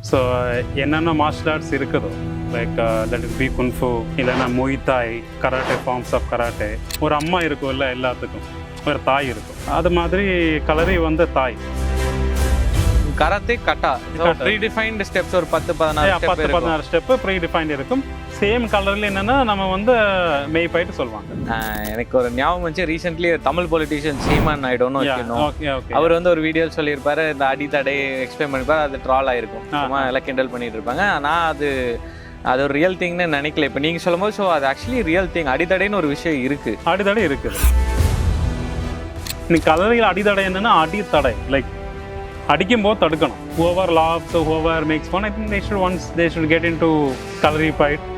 So என்னென்ன martial arts இருக்குதோ like that is be kung fu இல்லைன்னா Muay Thai karate, forms of karate. ஒரு அம்மா இருக்கும் இல்லை எல்லாத்துக்கும், ஒரு தாய் இருக்கும். அது மாதிரி கலரி வந்து தாய். கராத்தே கட்டா ப்ரீடிஃபைன்டு ஸ்டெப்ஸ் ஒரு 10-16 ஸ்டெப்பு ப்ரீடிஃபைன்டு இருக்கும். சேம் கலரில் என்னென்னா நம்ம வந்து மெய்பாயிட்டு சொல்லுவாங்க. எனக்கு ஒரு ஞாபகம் வந்துச்சு, ரீசென்ட்லி தமிழ் பொலிட்டீஷியன் C.V.N அவர் வந்து ஒரு வீடியோ சொல்லியிருப்பாரு, இந்த அடித்தடை எக்ஸ்பிளைன் பண்ணிருப்பாரு, அது ட்ரால் ஆயிருக்கும், சும்மா எல்லாம் கிண்டல் பண்ணிட்டு இருப்பாங்க. ஆனால் அது ஒரு ரியல் திங்னு நினைக்கல. இப்போ நீங்கள் சொல்லும் போது ஸோ அது ஆக்சுவலி ரியல் திங். அடித்தடைன்னு ஒரு விஷயம் இருக்குது. அடித்தடை இருக்குது. இன்னைக்கு கலரியில் அடித்தடை என்னென்னா அடித்தடை லைக் அடிக்கும்போது தடுக்கணும். whoever laughs or whoever makes fun, I think they should get into Kalaripayattu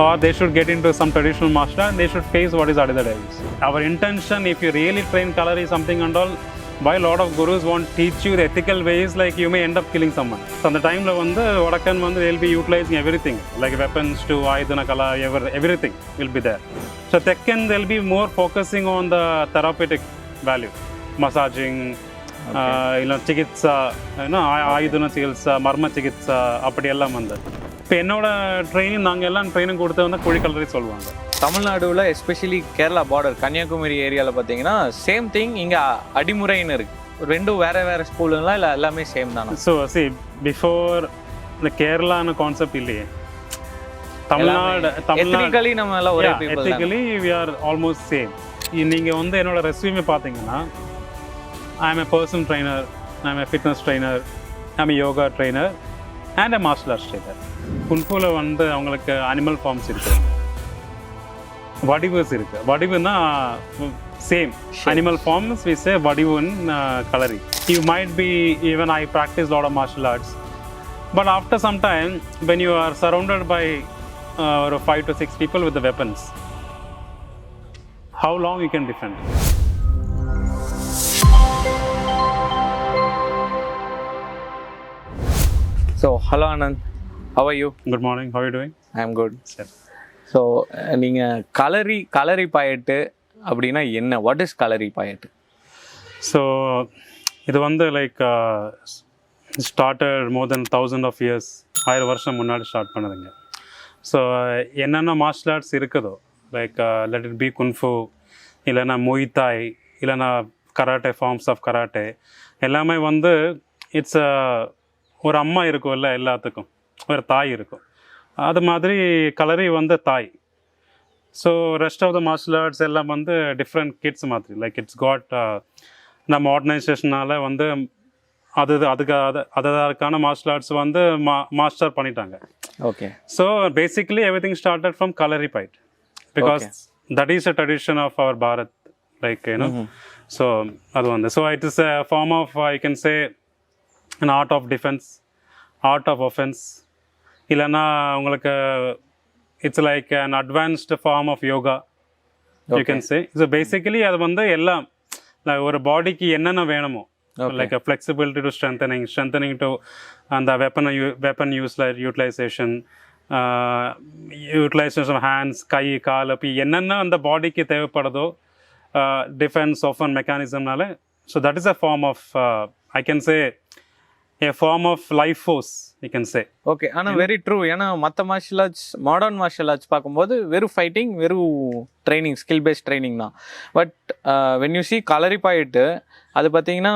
or they should get into some traditional martial art and they should face what is adidada. Our intention, if you really train Kalari something and all, why a lot of gurus won't teach you the ethical ways, like you may end up killing someone. So அந்த டைமில் வந்து வடக்கன் வந்து they'll be utilizing everything like weapons to ஆயுதன Kala, everything will be there. So Tekken they'll be more focusing on the therapeutic value, massaging, இல்லை சிகித்சா, ஆயுதன சிகிச்சா, மர்ம சிகிச்சா, அப்படி எல்லாம் வந்து. இப்போ என்னோட ட்ரைனிங் நாங்கள் எல்லாம் ட்ரைனிங் கொடுத்து வந்து குழி கலரி சொல்லுவாங்க. தமிழ்நாடுவில் எஸ்பெஷலி கேரளா பார்டர் கன்னியாகுமரி ஏரியாவில் பார்த்தீங்கன்னா சேம் திங். இங்கே அடிமுறைன்னு இருக்குது. ரெண்டும் வேறு ஸ்கூலுங்களா இல்லை எல்லாமே சேம் தானே? ஸோ பிஃபோர் இந்த கேரளான்னு கான்செப்ட் இல்லையே. தமிழ்நாடு நம்ம எல்லாம் ஒரே ethically we are almost same. நீங்கள் வந்து என்னோட ரெஸ்யூமே பார்த்தீங்கன்னா I am a personal trainer, I am a fitness trainer, I am a yoga trainer and a martial arts trainer. குன்ஃபுல வந்து அவங்களுக்கு அனிமல் ஃபார்ம்ஸ் இருக்குது, வடிவுஸ் இருக்குது. வடிவுன்னா same animal forms we say வடிவு in kalari. You might be, even I practice lot of martial arts, but after some time when you are surrounded by 5 to 6 people with the weapons, how long you can defend? So, hello Anand, how are you? Good morning, how are you doing? I am good. Sir. So, நீங்கள் கலரிப்பயட்டு அப்படின்னா என்ன? What is கலரிப்பயட்டு? So இது வந்து like started more then 1000 of years, 1000 வருஷம் முன்னாடி start பண்ணதுங்க. So என்னென்ன martial arts இருக்குதோ like let it be kung fu இல்லைன்னா மொய்தாய் இல்லைன்னா கராட்டே, ஃபார்ம்ஸ் ஆஃப் கராட்டே, எல்லாமே வந்து இட்ஸ் ஒரு அம்மா இருக்கும் இல்லை எல்லாத்துக்கும், ஒரு தாய் இருக்கும். அது மாதிரி கலரி வந்து தாய். So rest of the martial arts எல்லாம் வந்து டிஃப்ரெண்ட் கிட்ஸ் மாதிரி லைக் இட்ஸ் காட் நம்ம மாடர்னைசேஷனால் வந்து அதுக்கான மார்ஷல் ஆர்ட்ஸ் வந்து மாஸ்டர் பண்ணிட்டாங்க. Okay. So basically everything started from Kalaripayattu because that is a tradition of our Bharat like you know. So அது வந்து so it is a form of I can say an art of defense, art of offense, இல்லைன்னா உங்களுக்கு it's like an advanced form of yoga, you can say. So basically அது வந்து எல்லாம் ஒரு பாடிக்கு என்னென்ன வேணுமோ like flexibility to strengthening to அந்த weapon utilization of hands, கை கால், அப்படி என்னென்ன அந்த பாடிக்கு தேவைப்படுதோ டிஃபென்ஸ் ஆஃபன் மெக்கானிசம்னால. So that is a form of I can say a form of life force, you can say. Okay. ஆனால் வெரி ட்ரூ. ஏன்னா மற்ற martial arts, modern martial arts பார்க்கும்போது வெறும் ஃபைட்டிங், வெறும் ட்ரைனிங், ஸ்கில் பேஸ்ட் ட்ரைனிங் தான். But when you see கலரிப்பயட்டு அது பார்த்தீங்கன்னா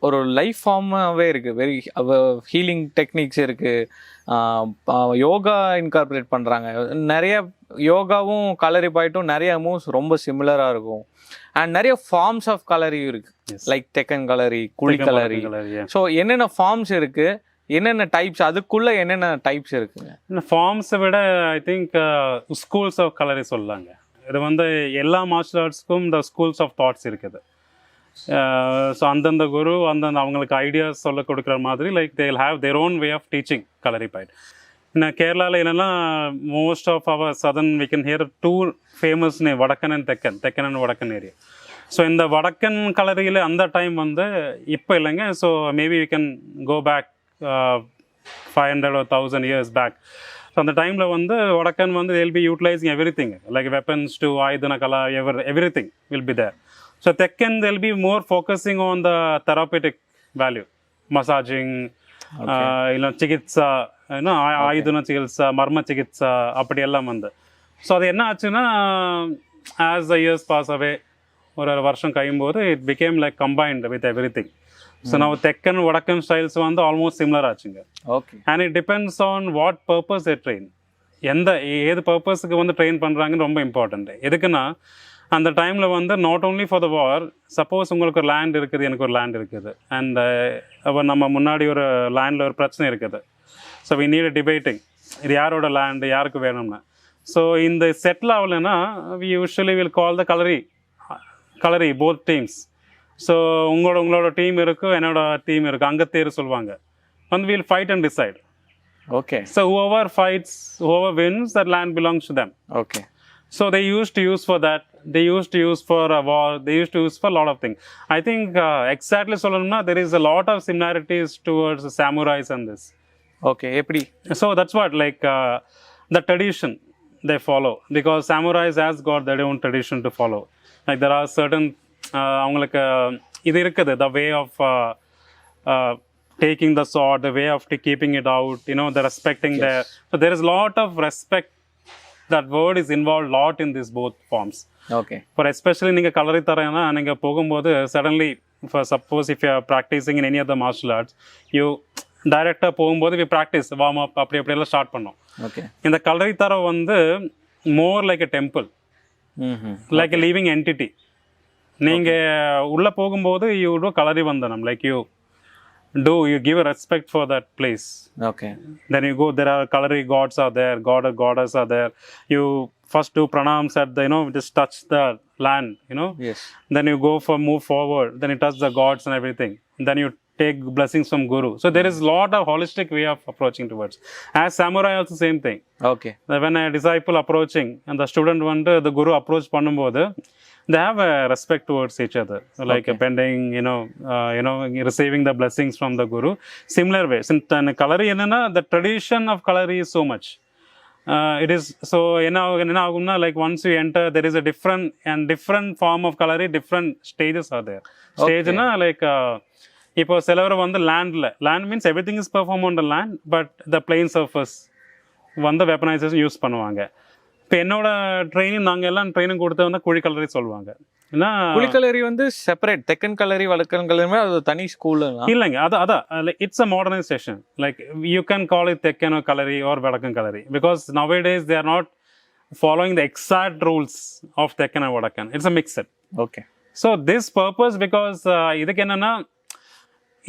ஒரு லைஃப் ஃபார்மாகவே இருக்குது. வெரி ஹீலிங் டெக்னிக்ஸ் இருக்குது. யோகா இன்கார்பரேட் பண்ணுறாங்க. நிறைய யோகாவும் கலரிப்பயட்டும் நிறைய மூவ்ஸ் ரொம்ப சிமிலராக இருக்கும். அண்ட் நிறைய ஃபார்ம்ஸ் ஆஃப் கலரியும் இருக்குது லைக் டெக்கன் கலரி, குழி கலரி. ஸோ என்னென்ன ஃபார்ம்ஸ் இருக்குது, என்னென்ன டைப்ஸ், அதுக்குள்ளே என்னென்ன டைப்ஸ் இருக்குங்க? இந்த ஃபார்ம்ஸை விட ஐ திங்க் ஸ்கூல்ஸ் ஆஃப் கலரி சொல்லலாங்க. இது வந்து எல்லா மார்ஷல் ஆர்ட்ஸ்க்கும் இந்த ஸ்கூல்ஸ் ஆஃப் தாட்ஸ் இருக்குது. ஸோ அந்தந்த குரு அந்தந்த அவங்களுக்கு ஐடியாஸ் சொல்ல கொடுக்குற மாதிரி like they will have their own way of teaching Kalaripayattu. இன்னும் கேரளாவில் என்னென்னா most of our southern we can hear two famous name, Vadakkan and Thekkan and Vadakkan area. So இந்த வடக்கன் கலரியில் அந்த டைம் வந்து இப்போ இல்லைங்க. So maybe we can go back 500 or 1000 years back. So அந்த டைமில் வந்து வடக்கன் வந்து they'll be utilizing everything like weapons to ஆயுதன Kala, everything will be there. So Tekken they'll be more focusing on the therapeutic value, massaging, இல்லை சிகித்சா, இன்னும் ஆயுதன சிகிச்சா, மர்ம சிகிச்சா அப்படி எல்லாம் வந்து. ஸோ அது என்ன ஆச்சுன்னா as the years pass away, ஒரு வருஷம் கழியும்போது it became like combined with everything. So நம்ம தெக்கன் வடக்கன் ஸ்டைல்ஸ் வந்து ஆல்மோஸ்ட் சிமிலர் ஆச்சுங்க. Okay. And it depends on what purpose a train, ஏது பர்பஸுக்கு வந்து ட்ரெயின் பண்ணுறாங்கன்னு ரொம்ப இம்பார்ட்டண்ட். எதுக்குன்னா அந்த டைமில் வந்து not only for the war, suppose உங்களுக்கு ஒரு லேண்ட் இருக்குது, எனக்கு ஒரு லேண்ட் இருக்குது, அண்ட் அப்போ நம்ம முன்னாடி ஒரு லேண்டில் ஒரு பிரச்சனை இருக்குது. ஸோ வி நீட் டிபேட்டிங், இது யாரோட லேண்டு, யாருக்கு வேணும்னு. ஸோ இந்த செட்டில் ஆகலைன்னா we usually will call the kalari both teams. So உங்களோட டீம் இருக்குது, என்னோட டீம் இருக்குது, அங்கத்தேர் சொல்லுவாங்க. வந்து will fight and decide. Okay. So whoever wins, that land belongs to them. Okay. So they used to use for that. They used to use for a war. They used to use for a lot of things. I think exactly solana there is a lot of similarities towards the samurais and this. Okay. Eppadi? So that's what, like the tradition they follow, because samurais has got their own tradition to follow. Like there are certain avங்களுக்கு இது இருக்குது, the way of taking the sword, the way of keeping it out, you know, the respecting. Yes. So there is a lot of respect. That word is involved a lot in these both forms. Okay. For especially நீங்க கலரி தரேன்னா நீங்க போகும்போது suddenly, for suppose if you are practicing in any other martial arts, you டைரக்டா போகும்போது we practice warm up அப்படி எல்லாம் start பண்ணோம். Okay. இந்த கலரி தர வந்து more like a temple, like a living entity. நீங்க உள்ள போகும்போது you do கலரி வந்தனம், like you give a respect for that place. Okay. Then you go, there are Kalari gods are there, goddess are there. You first do pranams at the, you know, just touch the land, you know. Yes. Then you go for move forward, then you touch the gods and everything. Then you take blessings from Guru. So there is a lot of holistic way of approaching towards. As samurai also same thing. Okay. When a disciple approaching and the student வந்து the Guru approach பண்ணும்போது they have a respect towards each other, like a bending, you know, receiving the blessings from the Guru. Similar way, since Kalari enna, the tradition of Kalari is so much. It is so enna like once you enter, there is a different form of Kalari, different stages are there. Stage na like இப்போ சிலவர் வந்து land means everything is performed on the land, but the plain surface வந்து weaponization use பண்ணுவாங்க. இப்போ என்னோட training நாங்கள் எல்லாம் training கொடுத்து வந்து குழி கலரி சொல்லுவாங்க. ஏன்னா குழி கலரி வந்து செப்பரேட், தெக்கன் கலரி வடக்கன் கலரி அது தனி ஸ்கூல் இல்லைங்க. அதான் it's a modernisation. Like you can call it Thekkan kalari or Vadakkan kalari, because nowadays they are not following the exact rules of Thekkan and Vadakkan. It's a mixed. Okay. So this purpose, because இதுக்கு என்னென்னா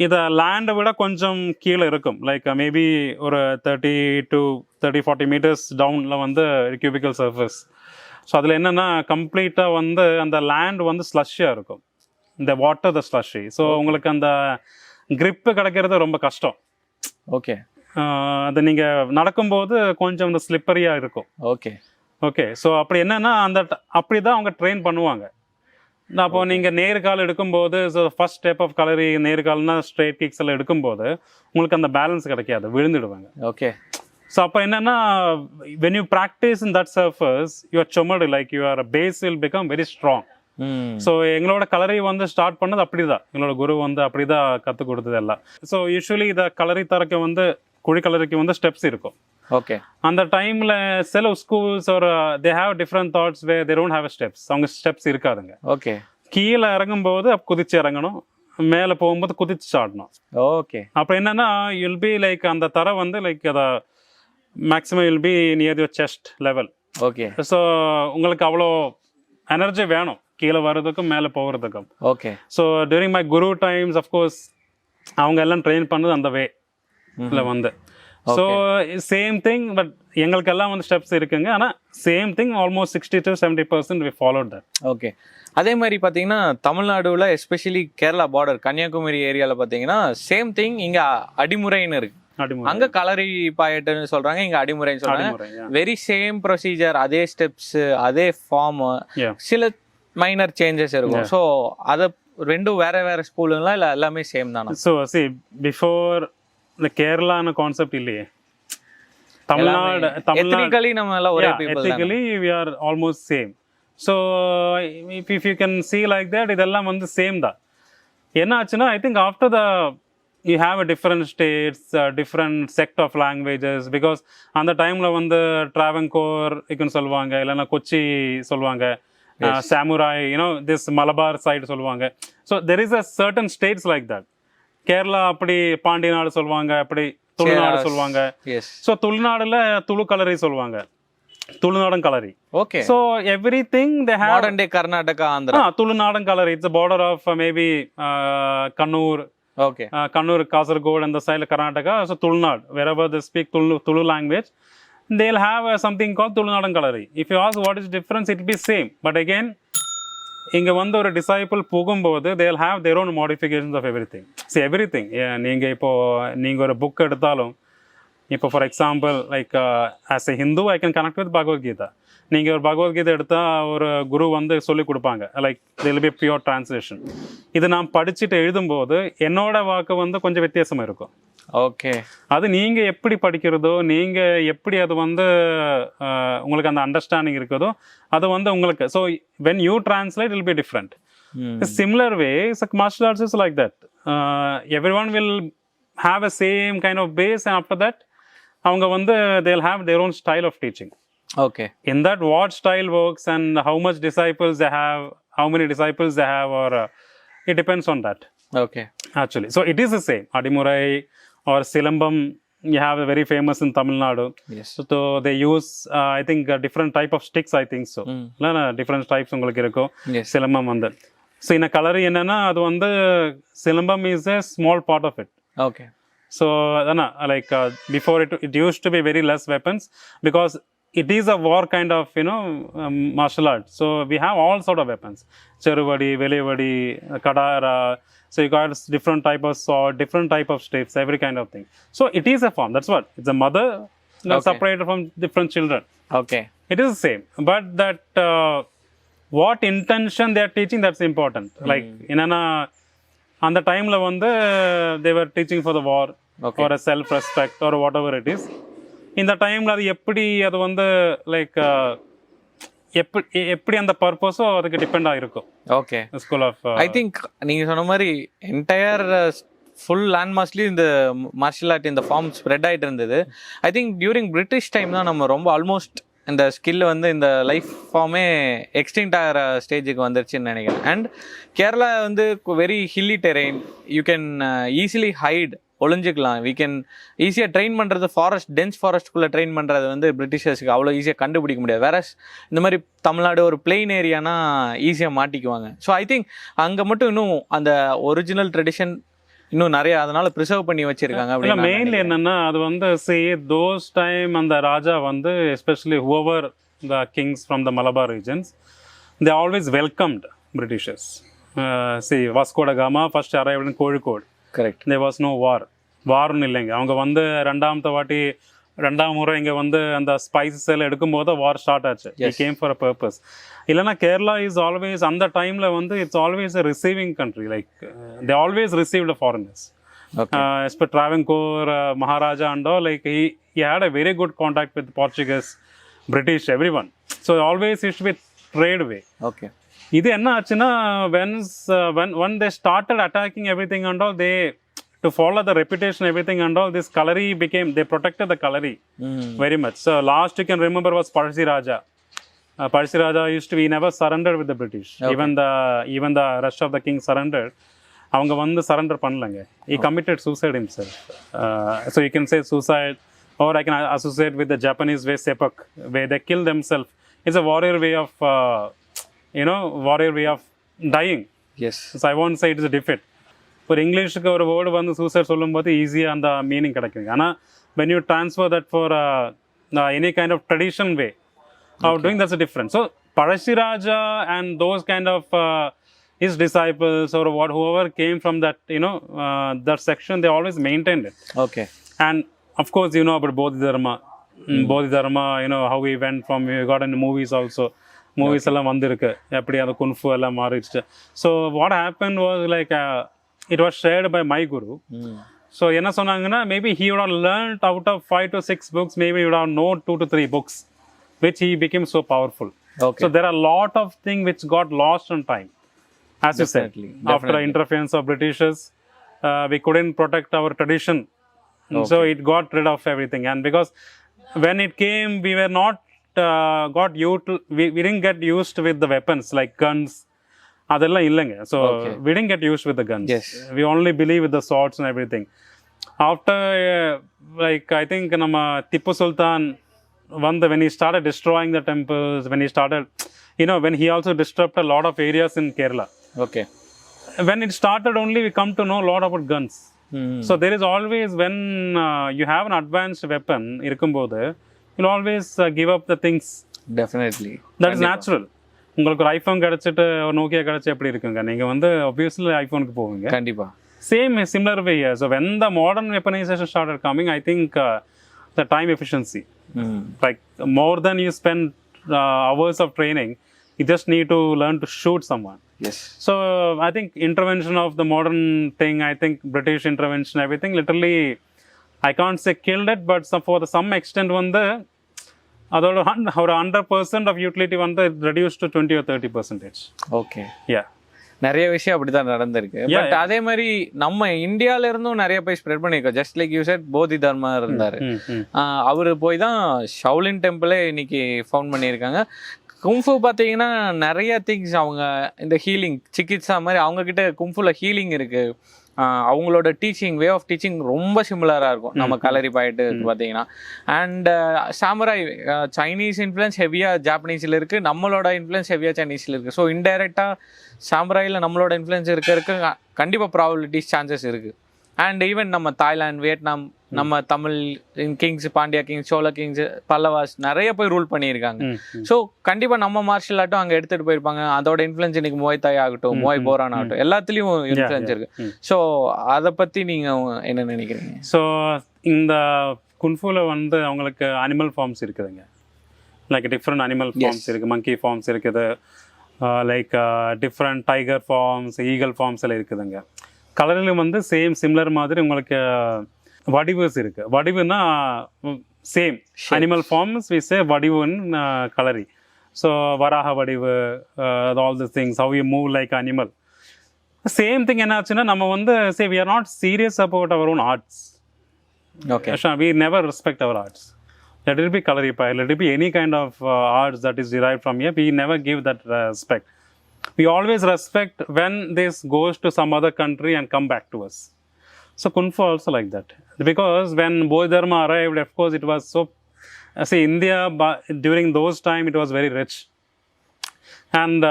இதை லேண்டை விட கொஞ்சம் கீழே இருக்கும். லைக் மேபி ஒரு 30-40 meters டவுனில் வந்து கியூபிக்கல் சர்ஃபேஸ். ஸோ அதில் என்னென்னா கம்ப்ளீட்டாக வந்து அந்த லேண்ட் வந்து ஸ்லஷ்ஷியாக இருக்கும், இந்த வாட்டர் த ஸ்லஷ்ஷி. ஸோ உங்களுக்கு அந்த கிரிப்பு கிடைக்கிறது ரொம்ப கஷ்டம். ஓகே. அது நீங்கள் நடக்கும்போது கொஞ்சம் இந்த ஸ்லிப்பரியாக இருக்கும். ஓகே. ஸோ அப்படி என்னென்னா அப்படி தான் அவங்க ட்ரெயின் பண்ணுவாங்க. அப்போ நீங்கள் நேர்கால் எடுக்கும்போது, so first step of kalari நேர்கால்னா straight kicks எல்லாம் எடுக்கும்போது உங்களுக்கு அந்த பேலன்ஸ் கிடைக்காது, விழுந்துடுவாங்க. ஓகே. ஸோ அப்போ என்னென்னா when you practise in that surface your சொமடு, like your base will become very strong. So எங்களோட கலரி வந்து ஸ்டார்ட் பண்ணது அப்படி தான், எங்களோட குரு வந்து அப்படி தான் கற்றுக் கொடுத்தது எல்லாம். ஸோ யூஸ்வலி இந்த கலரி தரக்கு வந்து குழி கலரிக்கு வந்து ஸ்டெப்ஸ் இருக்கும். ஓகே. அந்த டைமில் சில ஸ்கூல்ஸ் ஒரு they have different thoughts way they don't have steps. அவங்க ஸ்டெப்ஸ் இருக்காதுங்க. ஓகே. கீழே இறங்கும்போது குதிச்சு இறங்கணும், மேலே போகும்போது குதிச்சு சாடணும். ஓகே. அப்போ என்னன்னா யுல் பி லைக் அந்த தர வந்து லைக் அதை maximum you'll be near your chest level. Okay. So உங்களுக்கு அவ்வளோ எனர்ஜி வேணும் கீழே வர்றதுக்கும் மேலே போகிறதுக்கும். Okay. So during my Guru times of course அவங்க எல்லாம் ட்ரெயின் பண்ணது அந்த வே இல்லை வந்து. ஸோ சேம் திங், பட் எங்களுக்கெல்லாம் வந்து ஸ்டெப்ஸ் இருக்குங்க. ஆனால் same thing almost 60-70% we followed that. Okay. அதே மாதிரி பார்த்தீங்கன்னா தமிழ்நாடுல எஸ்பெஷலி கேரளா பார்டர் கன்னியாகுமரி ஏரியாவில் பார்த்தீங்கன்னா சேம் திங் இங்கே அடிமுறைன்னு இருக்கு. அங்கே கலரி பாயட்டுன்னு சொல்றாங்க, இங்கே அடிமுறைன்னு சொல்றாங்க. வெரி சேம் ப்ரொசீஜர், அதே ஸ்டெப்ஸ், அதே ஃபார்ம், சில மைனர் சேஞ்சஸ் இருக்கும். ஸோ அதை ரெண்டும் வேற ஸ்கூலுங்களா இல்லை எல்லாமே சேம் தானே? ஸோ see before இந்த கேரளான கான்செப்ட் இல்லையே, தமிழ்நாடு நம்ம எல்லாம் ஒரே பீப்பிள் தான். Ethically we are almost same. So if you can see like that, இதெல்லாம் வந்து சேம் தான். என்ன ஆச்சுன்னா I think after the you have a different states, different sect of languages, because அந்த டைம்ல வந்து ட்ராவன்கோர் இருக்குன்னு சொல்லுவாங்க, இல்லைன்னா கொச்சி சொல்லுவாங்க, samurai, this Malabar side சொல்லுவாங்க. So there is a certain states like that. Kerala அப்படி பாண்டிய நாடு சொல்லுவாங்க, அப்படி துளுநாடு சொல்லுவாங்க. ஸோ துளுநாடுல துளு கலரி சொல்லுவாங்க, Tulunadan kalari. Okay. So everything they have. Modern day Karnataka, Andhra. Tulunadan kalari, it's a border of maybe Kannur. Okay. Kannur, Kasaragod, and the side of Karnataka. So Tulnad, wherever they speak Tulu language, they'll have something called Tulnadan Kalari. If you ask what is difference, it will be same. But again, இங்கே வந்து ஒரு disciple போகும்போது they'll have their own modifications of everything. See everything. நீங்கள் ஒரு book எடுத்தாலும், இப்போ for example like as a Hindu I can connect with Bhagavad Gita. நீங்கள் ஒரு பகவத்கீதை எடுத்தால் ஒரு குரு வந்து சொல்லி கொடுப்பாங்க, லைக் தில் பி பியூர் டிரான்ஸ்லேஷன். இது நான் படிச்சுட்டு எழுதும்போது என்னோட வாக்கு வந்து கொஞ்சம் வித்தியாசமாக இருக்கும். ஓகே. அது நீங்கள் எப்படி படிக்கிறதோ, நீங்கள் எப்படி அது வந்து உங்களுக்கு அந்த அண்டர்ஸ்டாண்டிங் இருக்குதோ அது வந்து உங்களுக்கு. So when you translate will be different. Similar way martial arts is like that. Every one will have a same kind of base, and after that அவங்க வந்து they'll have their own style of teaching. Okay. In that, what style works and how much disciples they have, how many disciples they have, or it depends on that. Okay. Actually, so it is the same. Adimurai or Silambam, you have a very famous in Tamil Nadu. Yes. So they use, I think, different type of sticks. I think so. Different types உங்களுக்கு இருக்கும். Yes. Silambam வந்து. So in a Kalari என்னன்னா அது வந்து Silambam is a small part of it. Okay. So like before it used to be very less weapons, because it is a war kind of martial art. So we have all sort of weapons, cheruvadi, velivadi, kadara. So you got different type of sword, different type of staves, every kind of thing. So it is a form. That's what it's a mother separated from different children. Okay. It is the same, but that what intention they are teaching, that's important. Like on the time la வந்து they were teaching for the war, or a self respect, or whatever it is. இந்த டைமில் அது எப்படி அது வந்து like எப்படி அந்த பர்பஸோ அதுக்கு டிபெண்ட் ஆகிருக்கும். Okay. School of I think நீங்கள் சொன்ன மாதிரி என்டையர் ஃபுல் லேண்ட் மாஸ்ட்லி இந்த மார்ஷியல் ஆர்ட் இந்த ஃபார்ம் ஸ்ப்ரெட் ஆகிட்டு இருந்தது. I think during British time தான் நம்ம ரொம்ப ஆல்மோஸ்ட் இந்த ஸ்கில் வந்து இந்த லைஃப் ஃபார்மே எக்ஸ்டிங்ட் ஆகிற ஸ்டேஜுக்கு வந்துருச்சுன்னு நினைக்கிறேன். அண்ட் கேரளா வந்து very hilly terrain, you can easily hide, ஒளிஞ்சிக்கலாம். வீ கேன் ஈஸியாக ட்ரெயின் பண்ணுறது, ஃபாரஸ்ட் டென்ஸ் ஃபாரஸ்ட்குள்ளே ட்ரெயின் பண்ணுறது வந்து பிரிட்டிஷர்ஸுக்கு அவ்வளோ ஈஸியாக கண்டுபிடிக்க முடியாது. வேற இந்த மாதிரி தமிழ்நாடு ஒரு பிளெயின் ஏரியானா ஈஸியாக மாட்டிக்குவாங்க. ஸோ ஐ திங்க் அங்கே மட்டும் இன்னும் அந்த ஒரிஜினல் ட்ரெடிஷன் இன்னும் நிறைய அதனால ப்ரிசர்வ் பண்ணி வச்சிருக்காங்க. இல்லை மெயின்லி என்னன்னா அது வந்து தோஸ் டைம் அந்த ராஜா வந்து especially whoever the kings from the Malabar regions, they always welcomed Britishers. Vasco da Gama first arrived in Kozhikode. Correct. There was no வார்னு இல்லைங்க. அவங்க வந்து ரெண்டாம் முறை இங்கே வந்து அந்த ஸ்பைசஸ் எல்லாம் எடுக்கும்போது வார் ஸ்டார்ட் ஆச்சு. It came for a purpose. இல்லைனா கேரளா இஸ் ஆல்வேஸ் அந்த டைமில் வந்து it's always a receiving country. Like they always received foreigners. எஸ்பெ ட்ராவன்கோர் மகாராஜா அண்டோ like he had a very good contact with Portuguese, British, everyone. So always used to be trade way. Okay. இது என்ன ஆச்சுன்னா when they started attacking everything and all, they to follow the reputation, everything and all, this Kalari they protected the Kalari very much. So last you can remember was Parsi Raja. Parsi Raja used to be never surrendered with the British. Okay. Even the rest of the king surrendered. அவங்க வந்து surrender பண்ணலங்க. He committed suicide himself. So you can say suicide, or I can associate with the Japanese way sepak, where they kill themselves. It's a warrior way of dying. Yes. So I won't say it is a defeat. For இங்கிலீஷுக்கு ஒரு word வந்து suicide சொல்லும்போது ஈஸியாக அந்த meaning கிடைக்குங்க. ஆனால் when you transfer that for any kind of tradition way of doing, that's a difference. So Parsi Raja and those kind of his disciples or whoever came from that that section, they always maintained it. Okay. And of course about Bodhidharma. Bodhidharma, how we went from, we got into movies also. Movies எல்லாம் வந்திருக்கு, எப்படி அந்த kung fu எல்லாம் மாறிடுச்சு. So what happen was like it was shared by my guru. So என்ன சொன்னாங்கன்னா, maybe he would have learned out of 5 to 6 books, maybe he would have known 2 to 3 books, which he became so powerful. Okay. So there are a lot of things which got lost in time, as you said, after interference of Britishers, we couldn't protect our tradition. So it got rid of everything. And because when it came, we were not we didn't get used with the weapons like guns. அதெல்லாம் இல்லைங்க. So we didn't get used with the guns. We only believe with the swords and everything. After like I think நம்ம Tipu Sultan when he started destroying the temples, when he started, when he also disrupted a lot of areas in Kerala. Okay. When it started only, we come to know a lot about guns. So there is always, when you have an advanced weapon இருக்கும்போது you'll always give up the things. Definitely. That is natural. உங்களுக்கு ஒரு iPhone கிடைச்சிட்டு ஒரு Nokia கிடைச்சி எப்படி இருக்குங்க, நீங்கள் வந்து obviously ஐஃபோனுக்கு போவீங்க. கண்டிப்பா. Same similar way here. So when the modern weaponization started coming, I think the time efficiency, like more than you spend hours of training, you just need to learn to shoot someone. Yes. So I think intervention of the modern thing, I think British intervention, everything literally, I can't say killed it, but some extent வந்து அதோட ஒரு 100% of utility வந்து reduced to 20 or 30%. Okay. Yeah. நிறைய விஷயம் அப்படிதான் நடந்திருக்கு. But அதே மாதிரி நம்ம இந்தியால இருந்தும் நிறைய போய் ஸ்ப்ரெட் பண்ணிருக்கோம். ஜஸ்ட் லைக் யூ செட் போதிதர்மா இருந்தாரு, அவரு போய் தான் ஷவுலின் டெம்பிளே இன்னைக்கு ஃபவுண்ட் பண்ணியிருக்காங்க. கும்ஃபு பார்த்தீங்கன்னா நிறைய திங்ஸ் அவங்க இந்த ஹீலிங் சிகிச்சா மாதிரி அவங்க கிட்ட கும்ஃபுல ஹீலிங் இருக்கு. அவங்களோட டீச்சிங் வே ஆஃப் டீச்சிங் ரொம்ப சிமிலராக இருக்கும் நம்ம கலரிபாயிட்டு பார்த்தீங்கன்னா. அண்ட் சாமுராய் சைனீஸ் இன்ஃப்ளூயன்ஸ் ஹெவியாக ஜாப்பனீஸில் இருக்குது, நம்மளோட இன்ஃப்ளூயன்ஸ் ஹெவியாக சைனீஸில் இருக்குது. ஸோ இன்டைரக்டாக சாமுராயில் நம்மளோட இன்ஃப்ளூயன்ஸ் இருக்க கண்டிப்பாக ப்ராபபிலிட்டிஸ் சான்சஸ் இருக்குது. அண்ட் ஈவன் நம்ம தாய்லாந்து, வியட்நாம், நம்ம Tamil Kings, Pandya Kings, Chola Kings, Pallavas நிறைய போய் ரூல் பண்ணியிருக்காங்க. ஸோ கண்டிப்பாக நம்ம மார்ஷல் ஆர்ட்டும் அங்கே எடுத்துகிட்டு போயிருப்பாங்க. அதோட இன்ஃப்ளூயன்ஸ் இன்னைக்கு மோய் தாய் ஆகட்டும், மோய் போரான் ஆகட்டும், எல்லாத்துலேயும் இன்ஃப்ளூயன்ஸ் இருக்கு. ஸோ அதை பற்றி நீங்கள் என்ன நினைக்கிறீங்க? ஸோ இந்த குன்ஃபுல வந்து அவங்களுக்கு அனிமல் ஃபார்ம்ஸ் இருக்குதுங்க. லைக் டிஃப்ரெண்ட் அனிமல் ஃபார்ம்ஸ் இருக்குது, மங்கி ஃபார்ம்ஸ் இருக்குது, like different tiger forms, eagle forms எல்லாம் இருக்குதுங்க. கலரிலும் வந்து சிமிலர் மாதிரி உங்களுக்கு வடிவுஸ் இருக்கு. வடிவுனா same animal forms we say வடிவுன்னு கலரி. ஸோ வராக வடிவு, all the things, how you move like animal. Same thing என்ன ஆச்சுன்னா நம்ம வந்து say we are not serious about our own arts. Okay. We never respect our arts. Let it be Kalaripayattu, let it be any kind of arts that is derived from here, we never give that respect. We always respect when this goes to some other country and come back to us. So Kung Fu also like that. Because when Bodhidharma arrived, of course it was so, India during those time it was very rich. And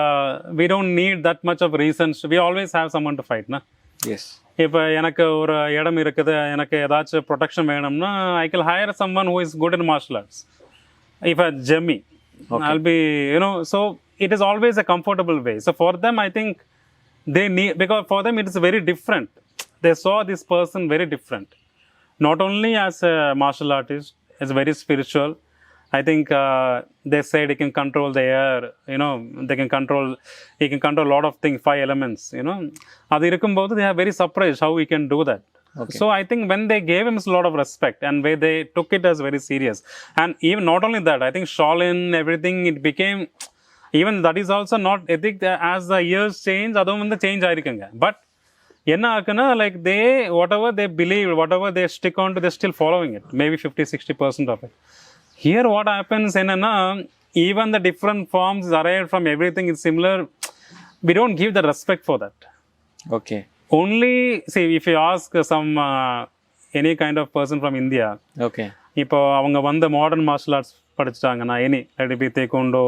we don't need that much of reasons. We always have someone to fight, na? Yes. இப்போ எனக்கு ஒரு இடம் இருக்குது, எனக்கு ஏதாச்சும் protection வேணும்னா I can higher someone who is good in martial arts. இப்போ ஜெம்மி I'll be, so it is always a comfortable way. So for them, I think they need, because for them it is very different. They saw this person very different. Not only as a martial artist, it's very spiritual. I think they said he can control the air, he can control a lot of things, 5 elements, அது இருக்கும்போது they are very surprised how he can do that. Okay. So I think when they gave him a lot of respect and where they took it as very serious, and even not only that, I think Shaolin, everything, it became, even that is also not ethic. As the years change, adum வந்து change ஆயிருக்குங்க. But என்ன ஆகுனா, like they, whatever they believe, whatever they stick on to, they're still following it, maybe 50-60% of it. Here what happens என்னன்னா, even the different forms arrived from everything is similar, we don't give the respect for that. Okay. Only, see, if you ask some any kind of person from India, okay, இப்போ அவங்க வந்து modern martial arts படிச்சிட்டாங்கன்னா, let it be taekwondo,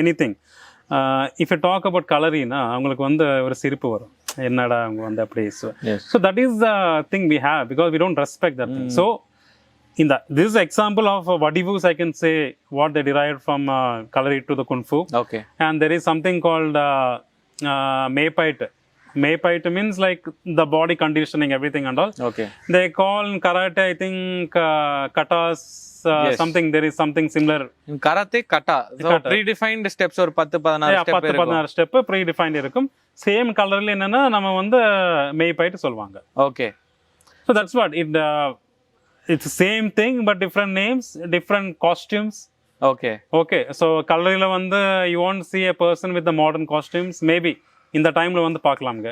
anything, if you talk about கலரினா அவங்களுக்கு வந்து ஒரு சிரிப்பு வரும், என்னடா அவங்க வந்து அப்படி. So that is the thing we have, because we don't respect that thing. So this is example of vadivus, I can say what they derived from Kalari to the Kung Fu. Okay. And there is something called Maypite. Maypite means like the body conditioning, everything and all. Okay. They call in karate, I think, katas, something, there is something similar. In karate, kata. So predefined steps or 10-16 step இருக்கும். 10-16 step predefined இருக்கும். Same colorல என்னன்னா நம்ம வந்து Maypite சொல்வாங்க. Okay. So that's what it's the same thing but different names, different costumes. Okay. Okay. So Kalariல வந்து you won't see a person with the modern costumes. Maybe இந்த டைமில் வந்து பார்க்கலாமுங்க.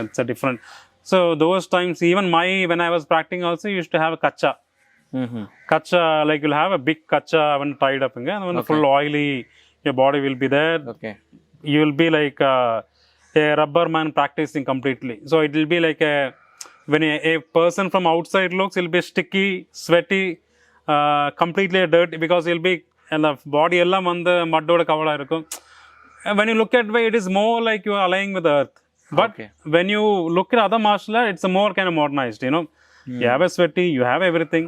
It's a different. So those times, even when I was practicing also, used to have a kacha. Kacha, like you'll have a big kacha when tied up, and when full oily, your body will be there. Okay. You will be like a rubber man practicing completely. So it will be like when a person from outside looks, it'll be sticky, sweaty, completely dirty, because it'll be, and the body ellam on the mud oda covered irukum. When you look at way, it is more like you are aligning with the earth. But when you look at other martial art, it's a more kind of modernized, you know. You have a sweaty, you have everything,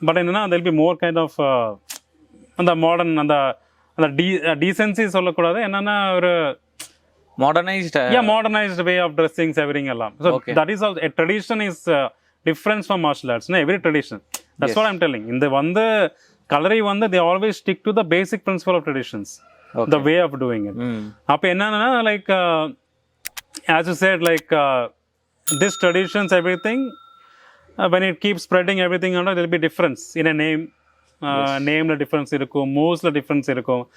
but in there'll be more kind of on the modern, and the decency sollakudadu, enna or modernized modernized way of dressing, everything allam. So that is all. A tradition is different from martial arts. No, every tradition. That's what I'm telling. In the Kalari they always stick to the basic principle of traditions. The way of doing it. Appo enna like as you said, like this traditions, everything, when it keeps spreading everything under, there will be difference in a name. Name la difference irukum, moves la difference irukum,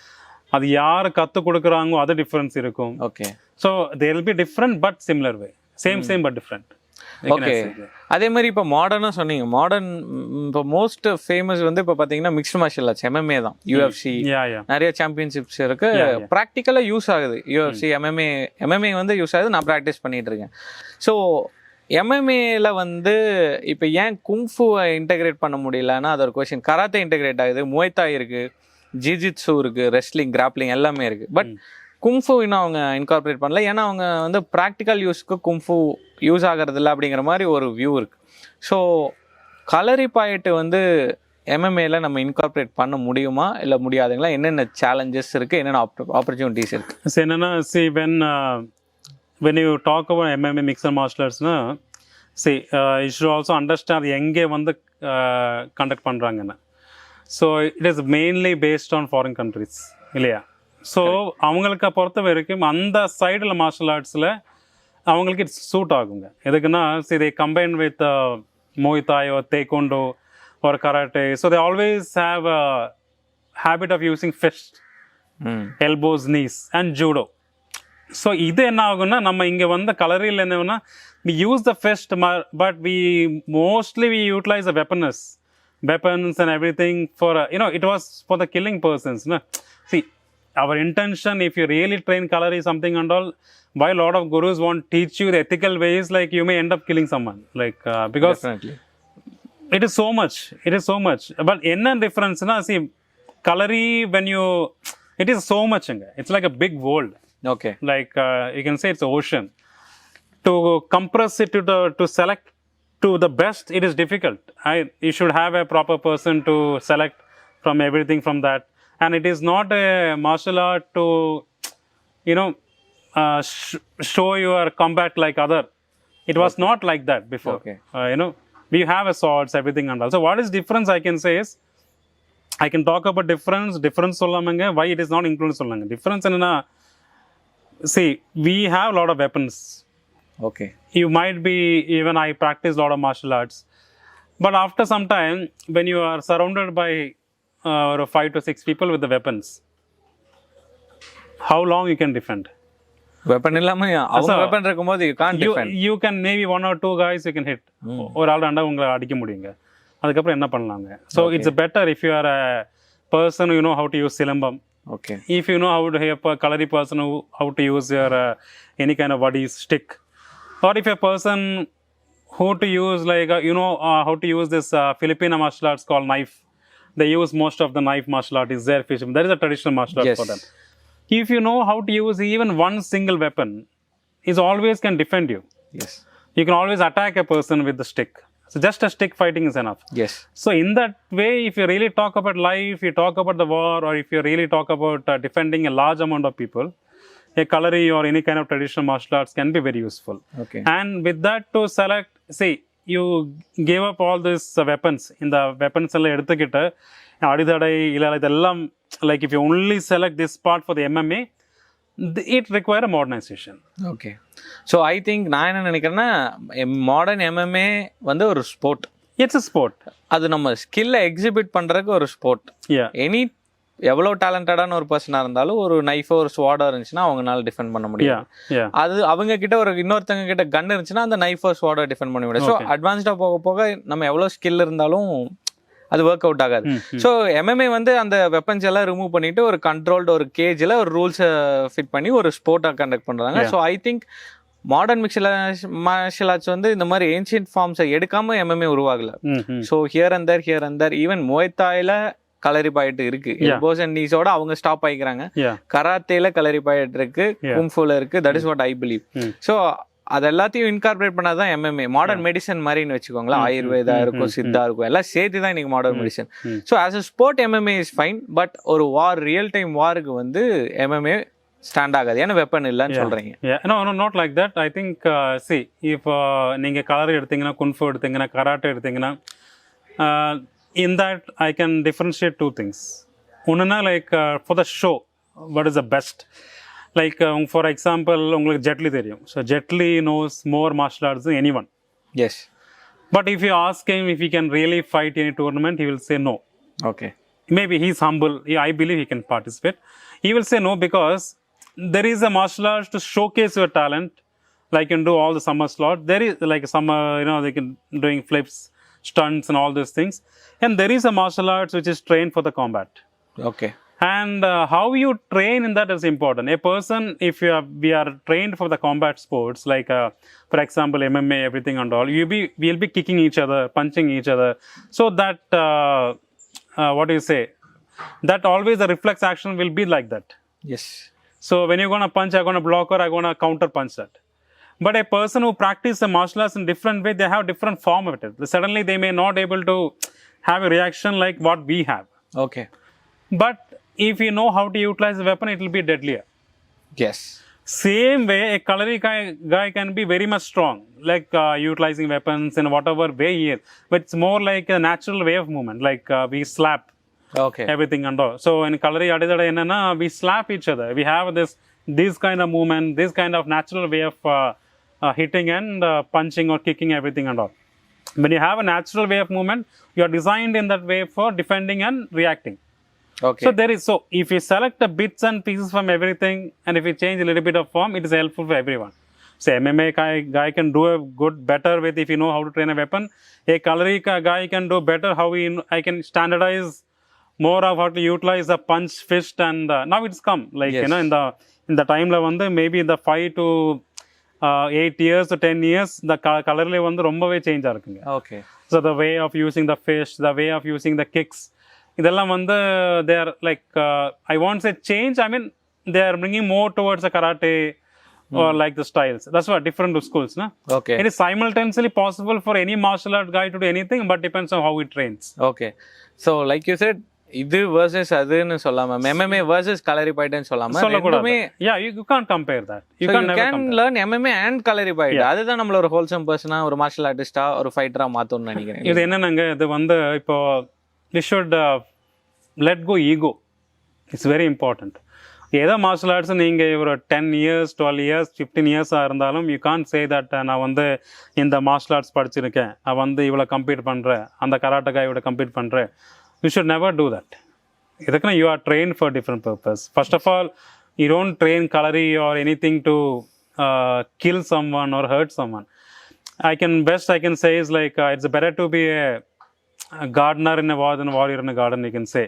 adu yaar kattu kodukrango adu difference irukum. Okay. So there will be different but similar way. Same but different. Okay. அதே மாதிரி இப்போ மாடர்னாக சொன்னீங்க. Modern இப்போ most famous வந்து இப்போ பார்த்தீங்கன்னா mixed martial arts, MMA தான். UFC நிறைய சாம்பியன்ஷிப்ஸ் இருக்கு. ப்ராக்டிக்கலாக யூஸ் ஆகுது. UFC, MMA வந்து யூஸ் ஆகுது. நான் ப்ராக்டிஸ் பண்ணிட்டு இருக்கேன். ஸோ MMA வந்து இப்போ ஏன் குங்ஃபுவை இன்டெகிரேட் பண்ண முடியலன்னா அது ஒரு கொஸ்டின். கராத்தே இன்டெகிரேட் ஆகுது, முய்தாய் இருக்குது, ஜிஜிட்ஸு இருக்குது, ரெஸ்லிங், கிராப்லிங் எல்லாமே இருக்குது. பட் குங்ஃபு இன்னும் அவங்க இன்கார்பரேட் பண்ணல. ஏன்னா அவங்க வந்து ப்ராக்டிக்கல் யூஸ்க்கு குங்ஃபு யூஸ் ஆகிறது இல்லை அப்படிங்கிற மாதிரி ஒரு வியூ இருக்குது. ஸோ கலரிப்பாயட்டு வந்து MMA நம்ம இன்கார்பரேட் பண்ண முடியுமா இல்லை முடியாதுங்களா? என்னென்ன சேலஞ்சஸ் இருக்குது, என்னென்ன ஆப்பர்ச்சுனிட்டிஸ் இருக்குது? ஸோ என்னென்னா, see when you talk about MMA mixed martial arts, see you should also understand எங்கே வந்து கண்டக்ட் பண்ணுறாங்கன்னு. So it is mainly based on foreign countries இல்லையா? ஸோ அவங்களுக்கு பொறுத்த வரைக்கும் அந்த சைடில் மார்ஷல் ஆர்ட்ஸில் அவங்களுக்கு இட்ஸ் சூட் ஆகுங்க. எதுக்குன்னா, see they combine with Muay Thai or Taekwondo or Karate. So they always have a habit of using fist, elbows, knees and judo. So இது என்ன ஆகும்னா, நம்ம இங்கே வந்து கலரியில் என்னன்னா, we use the fist but we utilize the weapons and everything for it was for the killing persons, no? See, our intention, if you really train Kalari something and all, why a lot of gurus won't teach you the ethical ways, like you may end up killing someone, like because definitely it is so much. But enna difference na, see Kalari, when you, it is so much, it's like a big world. Okay. Like you can say it's an ocean. To compress it to select to the best, it is difficult. You should have a proper person to select from everything from that. And it is not a martial art to, show your combat like other. It was not like that before. Okay. We have a swords, everything and all. So what is difference I can say is, I can talk about difference sollamanga, why it is not included sollanga. Difference enna, see, we have a lot of weapons. Okay. You might be, even I practice a lot of martial arts. But after some time, when you are surrounded by 5 to 6 people with the weapons, how long you can defend? Weapon illama avanga weapon irukumbodhu you can't defend. You can maybe 1 or 2 guys you can hit. Or ஆள் ரெண்டா உங்களை அடிக்க முடியுங்க. அதுக்கப்புறம் என்ன பண்ணலாங்க? So it's better if you are a person who know how to use silambam. Okay. If you know how to help a Kalari person how to use your any kind of body stick. Or if a person who to use like how to use this Filipino martial arts called knife. They use most of the knife martial art is their fishing. That is a traditional martial art for them. If you know how to use even one single weapon, it always can defend you. Yes. You can always attack a person with the stick. So just a stick fighting is enough. Yes. So in that way, if you really talk about life, you talk about the war, or if you really talk about defending a large amount of people, a Kalari or any kind of traditional martial arts can be very useful. Okay. And with that to select, see, you gave up all these weapons. In the weapons alla eduthukittu adidadai illa idellam, like if you only select this part for the MMA, it require a modernization. Okay. So I think நான் என்ன நினைக்கிறேன்னா, modern MMA வந்து ஒரு sport. It's a sport. அது நம்ம ஸ்கில்லை exhibit பண்றதுக்கு ஒரு ஸ்போர்ட். Yeah. எனி எவ்வளோ டேலண்டடான ஒரு பர்சனாக இருந்தாலும் ஒரு நைஃபோ ஒரு ஸ்வாடோ இருந்துச்சுன்னா அவங்களால டிஃபெண்ட் பண்ண முடியும். அது அவங்க கிட்ட ஒரு இன்னொருத்தங்க கிட்ட கன் இருந்துச்சுன்னா அந்த நைஃபோ ஸ்வாடோ டிஃபெண்ட் பண்ண முடியும். ஸோ அட்வான்ஸ்டாக போக போக நம்ம எவ்வளோ ஸ்கில் இருந்தாலும் அது ஒர்க் அவுட் ஆகாது. ஸோ எம்எம்ஏ வந்து அந்த வெப்பன்ஸ் எல்லாம் ரிமூவ் பண்ணிட்டு ஒரு கண்ட்ரோல்டு ஒரு கேஜில் ஒரு ரூல்ஸை ஃபிட் பண்ணி ஒரு ஸ்போர்ட்டாக கண்டக்ட் பண்ணுறாங்க. So I think modern martial arts வந்து இந்த மாதிரி ஏன்ஷியன்ட் ஃபார்ம்ஸை எடுக்காம எம்எம்ஏ உருவாகல. So here and there even முயத்தாயில கலரிபாயட்டு இருக்கு, எல்போஸ் அண்ட் நீஸோட அவங்க ஸ்டாப் ஆகிக்கிறாங்க. கராத்தேல கலரிபாயட்டு இருக்கு, குங்ஃபுல இருக்கு. That is what I believe. So அது எல்லாத்தையும் இன்கார்பரேட் பண்ணாதான் எம்எம்ஏ மாடர்ன் மெடிசன் மாதிரின்னு வச்சுக்கோங்களேன். ஆயுர்வேதா இருக்கும், சித்தா இருக்கும், எல்லாம் சேர்த்து தான் இன்னைக்கு modern medicine. So as a sport MMA is fine. But ஒரு வார், ரியல் டைம் வாருக்கு வந்து எம்எம்ஏ ஸ்டாண்ட் ஆகாது, ஏன்னா வெப்பன் இல்லைன்னு சொல்றீங்க. No, not like that. I think see, if நீங்க கலரி எடுத்தீங்கன்னா, குன்ஃபு எடுத்தீங்கன்னா, கராட்டே எடுத்தீங்கன்னா, in that I can differentiate two things. ஒன்னுனா like for the show, what is the best? Like for example, உங்களுக்கு ஜெட்லி தெரியும். So Jaitley knows more martial arts than anyone. Yes. But if you ask him if he can really fight any tournament, he will say no. Okay. Maybe he's humble. I believe he can participate. He will say no because there is a martial arts to showcase your talent. Like you can do all the somersault. There is like some, they can doing flips, stunts and all those things. And there is a martial arts which is trained for the combat. Okay. And how you train in that is important. A person, if we are trained for the combat sports, like for example MMA, everything and all, we'll be kicking each other, punching each other. So that, what do you say? That always the reflex action will be like that. Yes. So when you're going to punch, I'm going to block or I'm going to counter punch that. But a person who practices the martial arts in different way, they have different form of it. Suddenly they may not able to have a reaction like what we have. Okay. But if you know how to utilize the weapon, it will be deadlier. Yes. Same way, a Kalari guy can be very much strong, like utilizing weapons in whatever way he is. But it's more like a natural way of movement, like we slap. Okay. Everything and all. So in Kalari, we slap each other. We have this kind of movement, this kind of natural way of hitting and punching or kicking, everything and all. When you have a natural way of movement, you are designed in that way for defending and reacting. Okay. So if you select the bits and pieces from everything, and if you change a little bit of form, it is helpful for everyone. So MMA guy can do a better with if you know how to train a weapon. A Kalari guy can do better how I can standardize more of how to utilize the punch, fist, and now it's come. Like, yes. In the time maybe in the 5 to 8 years to 10 years, the Kalari rombave change ஆயிருக்குங்க. Okay. So the way of using the fist, the way of using the kicks, இதெல்லாம் they are like, I won't say change, I mean, they are bringing more towards the karate or like the styles. That's what different schools, no? Okay. It is simultaneously possible for any martial art guy to do anything, but depends on how he trains. Okay. So like you said, இது versus அதுன்னு சொல்லாம, MMA versus Kalaripayattu சொல்லாம, ரெண்டுமே, yeah, you can't compare that. You can learn MMA and Kalaripayattu. அதுதான் நம்மள ஒரு wholesome பர்சனா, ஒரு மார்ஷல் ஆர்டிஸ்டா, ஒரு ஃபைட்டரா மாத்தணும்னு நினைக்கிறேன். இது என்னங்க, இது இப்போ we should let go ego. It's very important. ஏதோ மார்ஷல் ஆர்ட்ஸ் நீங்கள் ஒரு 10 years, 12 years, 15 years இருந்தாலும் யூ கான்ட் சே தட் நான் இந்த மார்ஷல் ஆர்ட்ஸ் படிச்சிருக்கேன், நான் இவ்வளோ கம்ப்ளீட் பண்ணுறேன், அந்த கராட்டக்காயோட கம்ப்ளீட் பண்ணுறேன். You should never do that. இதுக்குன்னா you are train for different purpose. First of all, you don't train kalari or anything to kill someone or hurt someone. I can say is like it's better to be a gardener in a war than a warrior in a garden, you can say.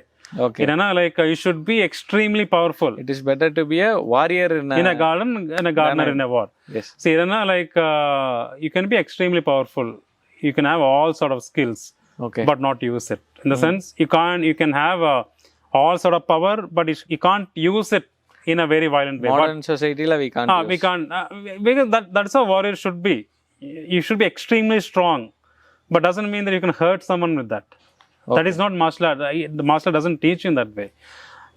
Okay. Like you should be extremely powerful. It is better to be a warrior in a garden and a gardener in a war. Yes. See, like you can be extremely powerful. You can have all sort of skills, okay, but not use it. In the sense, you can have all sort of power, but you can't use it in a very violent way. Modern society la we can't use. We can't, because that's how warrior should be. You should be extremely strong, but doesn't mean that you can hurt someone with that. Okay. That is not martial art. The martial art doesn't teach you in that way.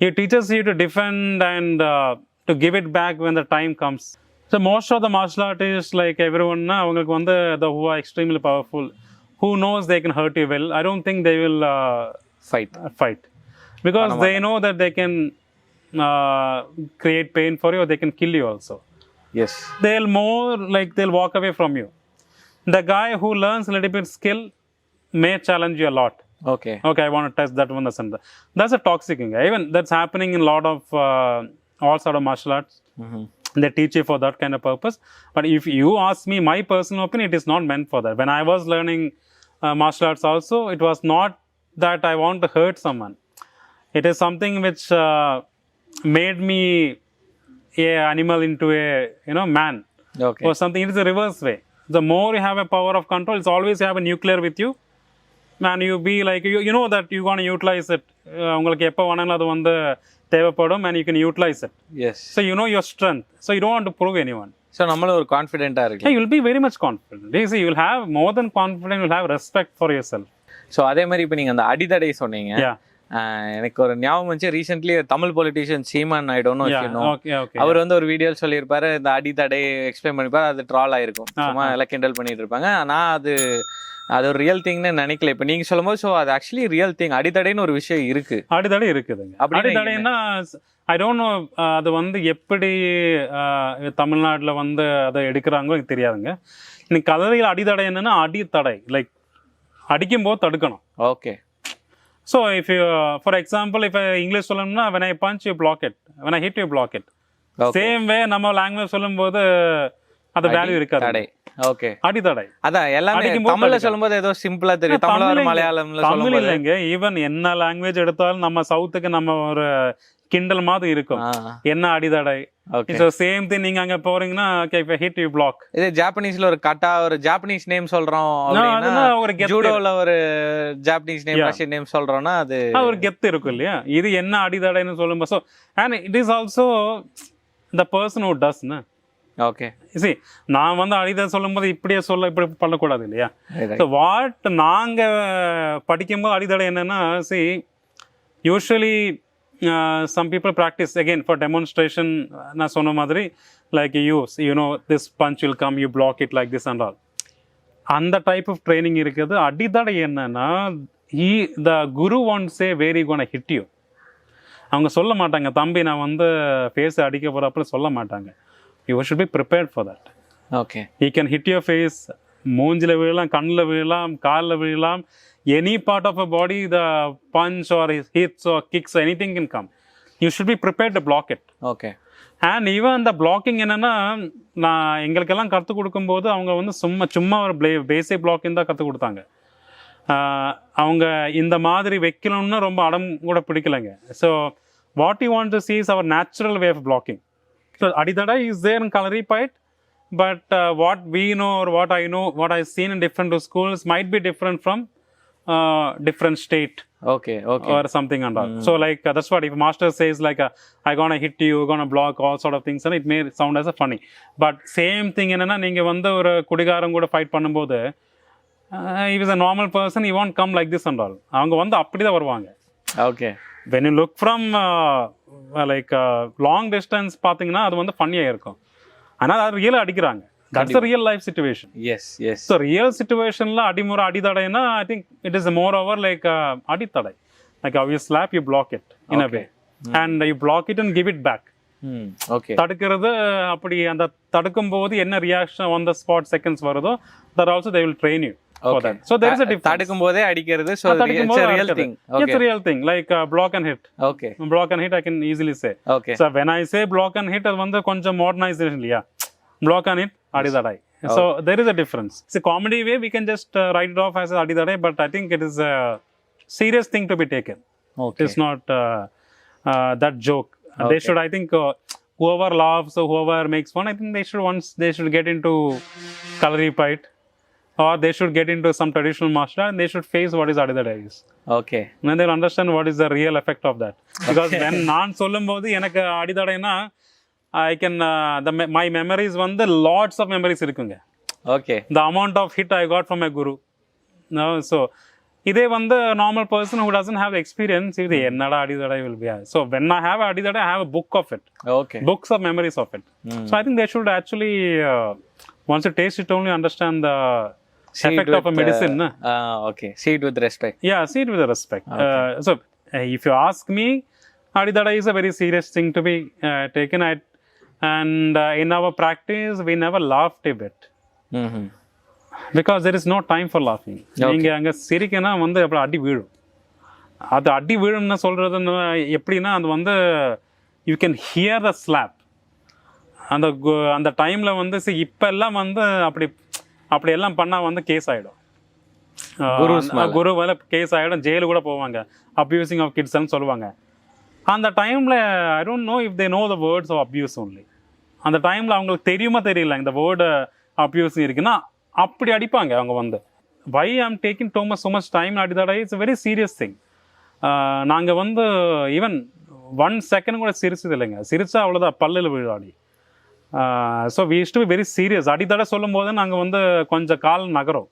It teaches you to defend and to give it back when the time comes. So most of the martial artists, like everyone, who are extremely powerful, who knows they can hurt you well, I don't think they will fight. Because they know that they can create pain for you, or they can kill you also. Yes. They'll walk away from you. The guy who learns a little bit skill may challenge you a lot. Okay. Okay, I want to test that one. That's a toxic thing. Even that's happening in a lot of all sort of martial arts. They teach you for that kind of purpose. But if you ask me, my personal opinion, it is not meant for that. When I was learning martial arts also, it was not that I want to hurt someone. It is something which made me a animal into a man. Okay. Or something. It is a reverse way. The more you have a power of control, it's always you have a nuclear with you. And you be like, you know that you're going to utilize it. உங்களுக்கு எப்போ வேணாலும் அது வந்து தேவைப்படும் and you can utilize it. Yes. So you know your strength. So you don't want to prove anyone. So நம்மளும் ஒரு கான்ஃபிடென்ட்டா இருக்கு. Yeah, you'll be very much confident. You will have more than confidence, you'll have respect for yourself. So அதே மாதிரி இப்போ நீங்கள் அந்த அடிதடை சொன்னீங்க. Yeah. எனக்கு ஒரு ஞாபகம் வந்துச்சு, recently Tamil politician C.V.N. I don't know if you know. Okay. அவர் வந்து ஒரு வீடியோ சொல்லியிருப்பாரு, இந்த அடிதடை எக்ஸ்பிளைன் பண்ணிப்பாரு, அது ட்ரால் ஆயிருக்கும், சும்மா எல்லாம் கிண்டல் பண்ணிட்டு இருப்பாங்க. ஆனால் அது ஒரு ரியல் திங்னு நினைக்கல. இப்போ நீங்க சொல்லும் போது, ஸோ அது ஆக்சுவலி ரியல் திங். அடிதடைன்னு ஒரு விஷயம் இருக்கு. அடிதடை இருக்குதுங்க. அடிதடைன்னா ஐ டோன்ட் நோ அது வந்து எப்படி தமிழ்நாட்டில் வந்து அதை எடுக்கிறாங்களோ எனக்கு தெரியாதுங்க. இன்னைக்கு கலரியில் அடிதடை என்னன்னா அடித்தடை, லைக் அடிக்கும் போது தடுக்கணும். Okay. So if you for example இப்போ இங்கிலீஷ் சொல்லணும்னா when I punch you block it, when I hit you block it. Same way நம்ம லாங்குவேஜ் சொல்லும்போது அது வேல்யூ இருக்காது. ஓகே. அடித்தடை அதான் எல்லாமே தமிழ்ல சொல்லும்போது ஏதோ சிம்பிளா தெரியும். தமிழ் மலையாளம்ல தமிழ் இல்லைங்க. ஈவன் என்ன லாங்குவேஜ் எடுத்தாலும் நம்ம சவுத்துக்கு நம்ம ஒரு கிண்டல் மாதிரி இருக்கும். என்ன அடிதடை. ஸோ சேம் திங் நீங்க அங்க போறீங்கன்னா ஹிட் யூ பிளாக். இது ஜாப்பனீஸ்ல ஒரு கட்டா ஒரு ஜாப்பனீஸ் நேம் சொல்றோம் அப்படின்னா, ஒரு ஜூடோல ஒரு ஜாப்பனீஸ் நேம் ரஷ்யன் நேம் சொல்றோம்னா அது ஒரு கெத்து இருக்கும் இல்லையா. இது என்ன அடிதடைன்னு சொல்லும்போது so and it is also the person who டஸ்னா. ஓகே. நான் வந்து அடிதடை சொல்லும்போது இப்படி பண்ணக்கூடாது இல்லையா. ஸோ வாட் நாங்கள் படிக்கும்போது அடிதடை என்னன்னா, usually some people practice again for demonstration. நான் சொன்ன மாதிரி like this punch will come, you block it like this and all. அந்த டைப் ஆஃப் ட்ரைனிங் இருக்குது. அடிதடை என்னன்னா, the guru won't say where he gonna hit you. அவங்க சொல்ல மாட்டாங்க, தம்பி நான் வந்து ஃபேஸ் அடிக்க போகிறப்ப சொல்ல மாட்டாங்க. You should be prepared for that. Okay. He can hit your face, மூஞ்சில விழலாம், கண்ணில் விழலாம், காலில் விழலாம். Any part of a body, the punch or hits or kicks, anything can come. You should be prepared to block it. Okay. And even the blocking என்னன்னா, நான் எங்களுக்கெல்லாம் கற்றுக் கொடுக்கும்போது அவங்க வந்து சும்மா ஒரு பேசிக் பிளாக்கிங் தான் கற்றுக் கொடுத்தாங்க. அவங்க இந்த மாதிரி வைக்கணும்னு ரொம்ப அடம் கூட பிடிக்கலைங்க. So what you want to see is our natural way of blocking. So adidada is there in Kalaripayattu, but what we know or what I know, what I've seen in different schools might be different from different state. Okay. Or something and all. So like that's what if master says like I gonna hit you, gonna block, all sort of things, and it may sound as a funny, but same thing என்னன்னா, நீங்க வந்து ஒரு குடிகாரன் கூட fight பண்ணும்போது he is a normal person, he won't come like this and all. அவங்க வந்து அப்படிதான் வருவாங்க. Okay. When you look from like long distance பாத்தீங்கன்னா அது வந்து ஃபன்னியா இருக்கும். ஆனா அது ரியலா அடிக்கிறாங்க. That's a real life situation. Yes. So real situation la adimura adidadaina, I think it is more over like aditadai, like how you slap, you block it in a way, and you block it and give it back. Okay. தடுக்கிறது அப்படி அந்த தடுக்கும் போது என்ன reaction on the spot seconds வருதோ, that also they will train you for that. So there is a difference. தடுக்கும் போதே அடிக்கிறது, so it's a real thing. It's a real thing, like block and hit. Okay. Block and hit I can easily say. Okay. So when I say block and hit, அது வந்து கொஞ்சம் modernization இல்லையா. Block and hit, adidadai. So there is a difference. It's a comedy way, we can just write it off as adidadai, but I think it is a serious thing to be taken. Okay. It's not that joke. Okay. They should, I think, whoever laughs or whoever makes fun, I think they should get into Kalaripayattu, or they should get into some traditional martial art, and they should face what is adidadai is. Okay. And they'll understand what is the real effect of that. Because when நான் சொல்லும்போது எனக்கு அடிதடைனா, I can my memories வந்து lots of memories இருக்குங்க. Okay. The amount of hit I got from a guru. No, so இதே வந்து normal person who doesn't have experience, இது என்னடா அடிதடை will be. So when I have அடிதடை, I have a book of it. Okay. Books of memories of it. So I think they should actually once you taste it only understand the effect of a medicine. Okay. See it with respect. Yeah, see it with respect. Okay. So if you ask me, adidada is a very serious thing to be taken at. And in our practice, we never laughed a bit. Because there is no time for லாஃபிங். நீங்கள் அங்கே சிரிக்கனா வந்து அப்படி அடி விழும். அது அடி விழும்னு சொல்கிறதுன்னு எப்படின்னா அது வந்து you can hear the slab. அந்த டைமில் வந்து இப்போல்லாம் வந்து அப்படி எல்லாம் பண்ணால் வந்து கேஸ் ஆகிடும். குரு மேலே கேஸ் ஆகிடும், ஜெயிலு கூட போவாங்க, அப்யூசிங் ஆஃப் கிட்ஸ்ன்னு சொல்லுவாங்க. அந்த டைமில் I don't know if they know the words of abuse only. அந்த டைமில் அவங்களுக்கு தெரியுமா தெரியல இந்த வேர்டு அப்யூஸ் இருக்குன்னா அப்படி அடிப்பாங்க அவங்க வந்து. Why I'm taking so much time அடிதாட இட்ஸ் வெரி சீரியஸ் திங். நாங்கள் வந்து ஈவன் 1 செகண்ட் கூட சிரிச்சது இல்லைங்க. சிரிச்சா அவ்வளோதான், பல்லில் விழுவாடி. So we use to be very serious. அடித்தடை சொல்லும் போது நாங்கள் வந்து கொஞ்சம் கால் நகரும்.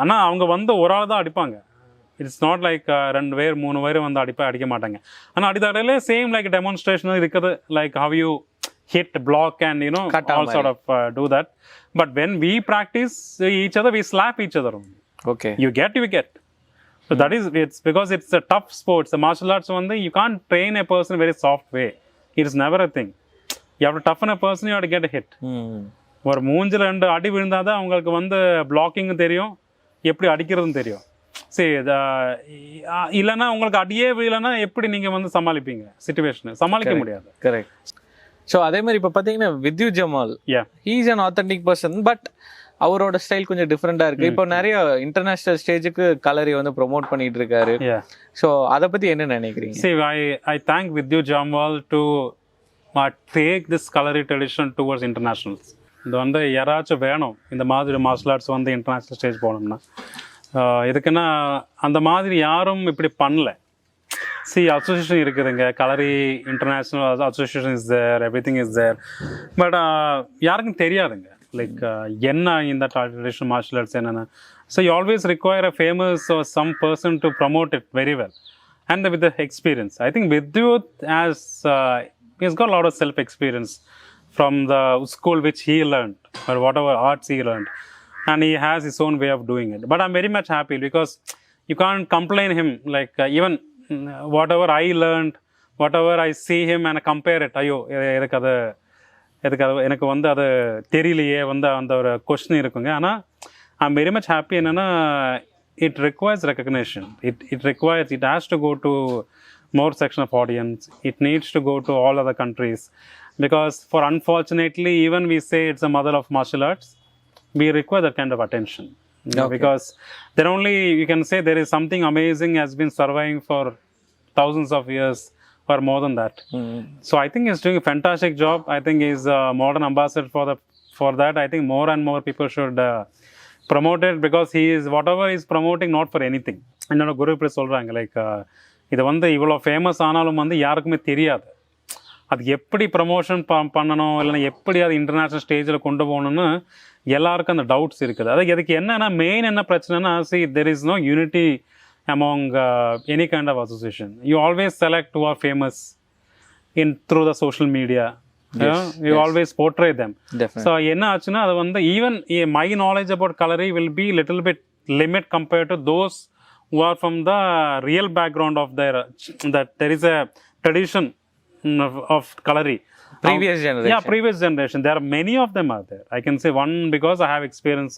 ஆனால் அவங்க வந்து ஒரு ஆள் தான் அடிப்பாங்க. இட்ஸ் நாட் லைக் 2 பேர் 3 பேர் வந்து அடிக்க மாட்டாங்க. ஆனால் அடித்தடையிலே சேம் லைக் டெமான்ஸ்ட்ரேஷன் இருக்குது, like how you hit, block and all sort of do that. But when we practice each other, we slap each other. Okay. You get. So that is, it's because it's a tough sport. The martial arts one, you can't train a person in a very soft way. It is never a thing. You have to toughen a person, you have to get a hit. ஒரு மூஞ்சில் 2 அடி விழுந்தாதான் அவங்களுக்கு வந்து பிளாக்கிங்கும் தெரியும், எப்படி அடிக்கிறதும் தெரியும். சரி, இல்லைன்னா உங்களுக்கு அடியே விழலைன்னா எப்படி நீங்கள் வந்து சமாளிப்பீங்க சிச்சுவேஷனை? சமாளிக்க முடியாது. கரெக்ட். ஸோ அதே மாதிரி இப்போ பார்த்தீங்கன்னா Vidyut Jamal, he is an authentic person, but அவரோட ஸ்டைல் கொஞ்சம் டிஃப்ரெண்டாக இருக்குது. இப்போ நிறைய இன்டர்நேஷ்னல் ஸ்டேஜுக்கு கலரி வந்து ப்ரொமோட் பண்ணிட்டு இருக்காரு. ஸோ அதை பற்றி என்ன நினைக்கிறீங்க? See, I thank Vidyut Jammwal to take this Kalari tradition towards internationals. இது வந்து யாராச்சும் வேணும் இந்த மாதிரி மார்ஷல் ஆர்ட்ஸ் வந்து இன்டர்நேஷ்னல் ஸ்டேஜ் போகணும்னா. இதுக்குன்னா அந்த மாதிரி யாரும் இப்படி பண்ணல. அசோசியேஷன் இருக்குதுங்க, Kalari international association is there, everything is there. But யாருக்கும் தெரியாதுங்க லைக் என்ன இந்த ட்ரெடிஷனல் மார்ஷல் ஆர்ட்ஸ் என்னென்ன. So you always require a famous or some person to promote it very well and with the experience. I think Vidyut he's got a lot of self experience from the school which he learned or whatever arts he learned, and he has his own way of doing it. But I'm very much happy because you can't complain him like even whatever I learned, whatever I see him and compare it, ஐயோ எனக்கு அது எனக்கு வந்து அது தெரியலையே வந்து அந்த ஒரு கொஸ்டின் இருக்குங்க. ஆனால் ஐம் வெரி மச் ஹாப்பி. என்னென்னா it requires recognition. It has to go to more section of audience. It needs to go to all other countries because for unfortunately even we say it's a mother of martial arts, we require that kind of attention. Because then only you can say there is something amazing has been surviving for thousands of years or more than that. So I think he's doing a fantastic job. I think he's a modern ambassador for that. I think more and more people should promote it because he is whatever he's promoting not for anything. என்னோட குரு இப்படி சொல்கிறாங்க like இதை வந்து இவ்வளோ famous ஆனாலும் வந்து யாருக்குமே தெரியாது அது எப்படி ப்ரமோஷன் பண்ணணும், இல்லைன்னா எப்படி அது இன்டர்நேஷ்னல் ஸ்டேஜில் கொண்டு போகணுன்னு எல்லாருக்கும் அந்த டவுட்ஸ் இருக்குது. அதுக்கு எதுக்கு என்னன்னா மெயின் என்ன பிரச்சனைனா there is no unity among any kind of association. You always select who are famous through the social media. You always portray them. Definitely. So என்ன ஆச்சுன்னா அது வந்து even my knowledge about Kalari will be little bit limit compared to those who are from the real background of that there is a tradition of Kalari. Previous generation. Previous generation. There are many of them are there. I can say one because I have experience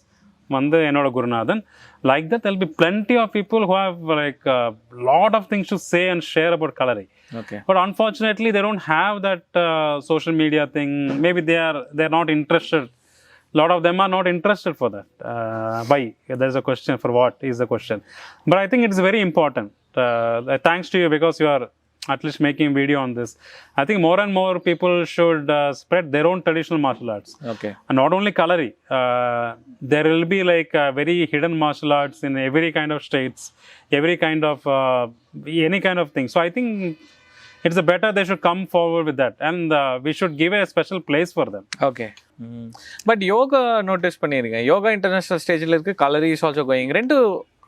வந்து என்னோட குருநாதன். Like that there'll be plenty of people who have like a lot of things to say and share about Kalari. Okay. But unfortunately they don't have that social media thing. Maybe they're not interested. A lot of them are not interested for that. Why? There's a question for what is the question. But I think it's very important. Thanks to you because you are at least making video on this. I think more and more people should spread their own traditional martial arts. Okay. And not only Kalari. There will be like very hidden martial arts in every kind of states, every kind of any kind of thing. So I think it's better they should come forward with that and we should give a special place for them. Okay. But yoga notice பண்ணியிருக்கேன், yoga international ஸ்டேஜில் இருக்குது, கலரி is also going. ரெண்டும்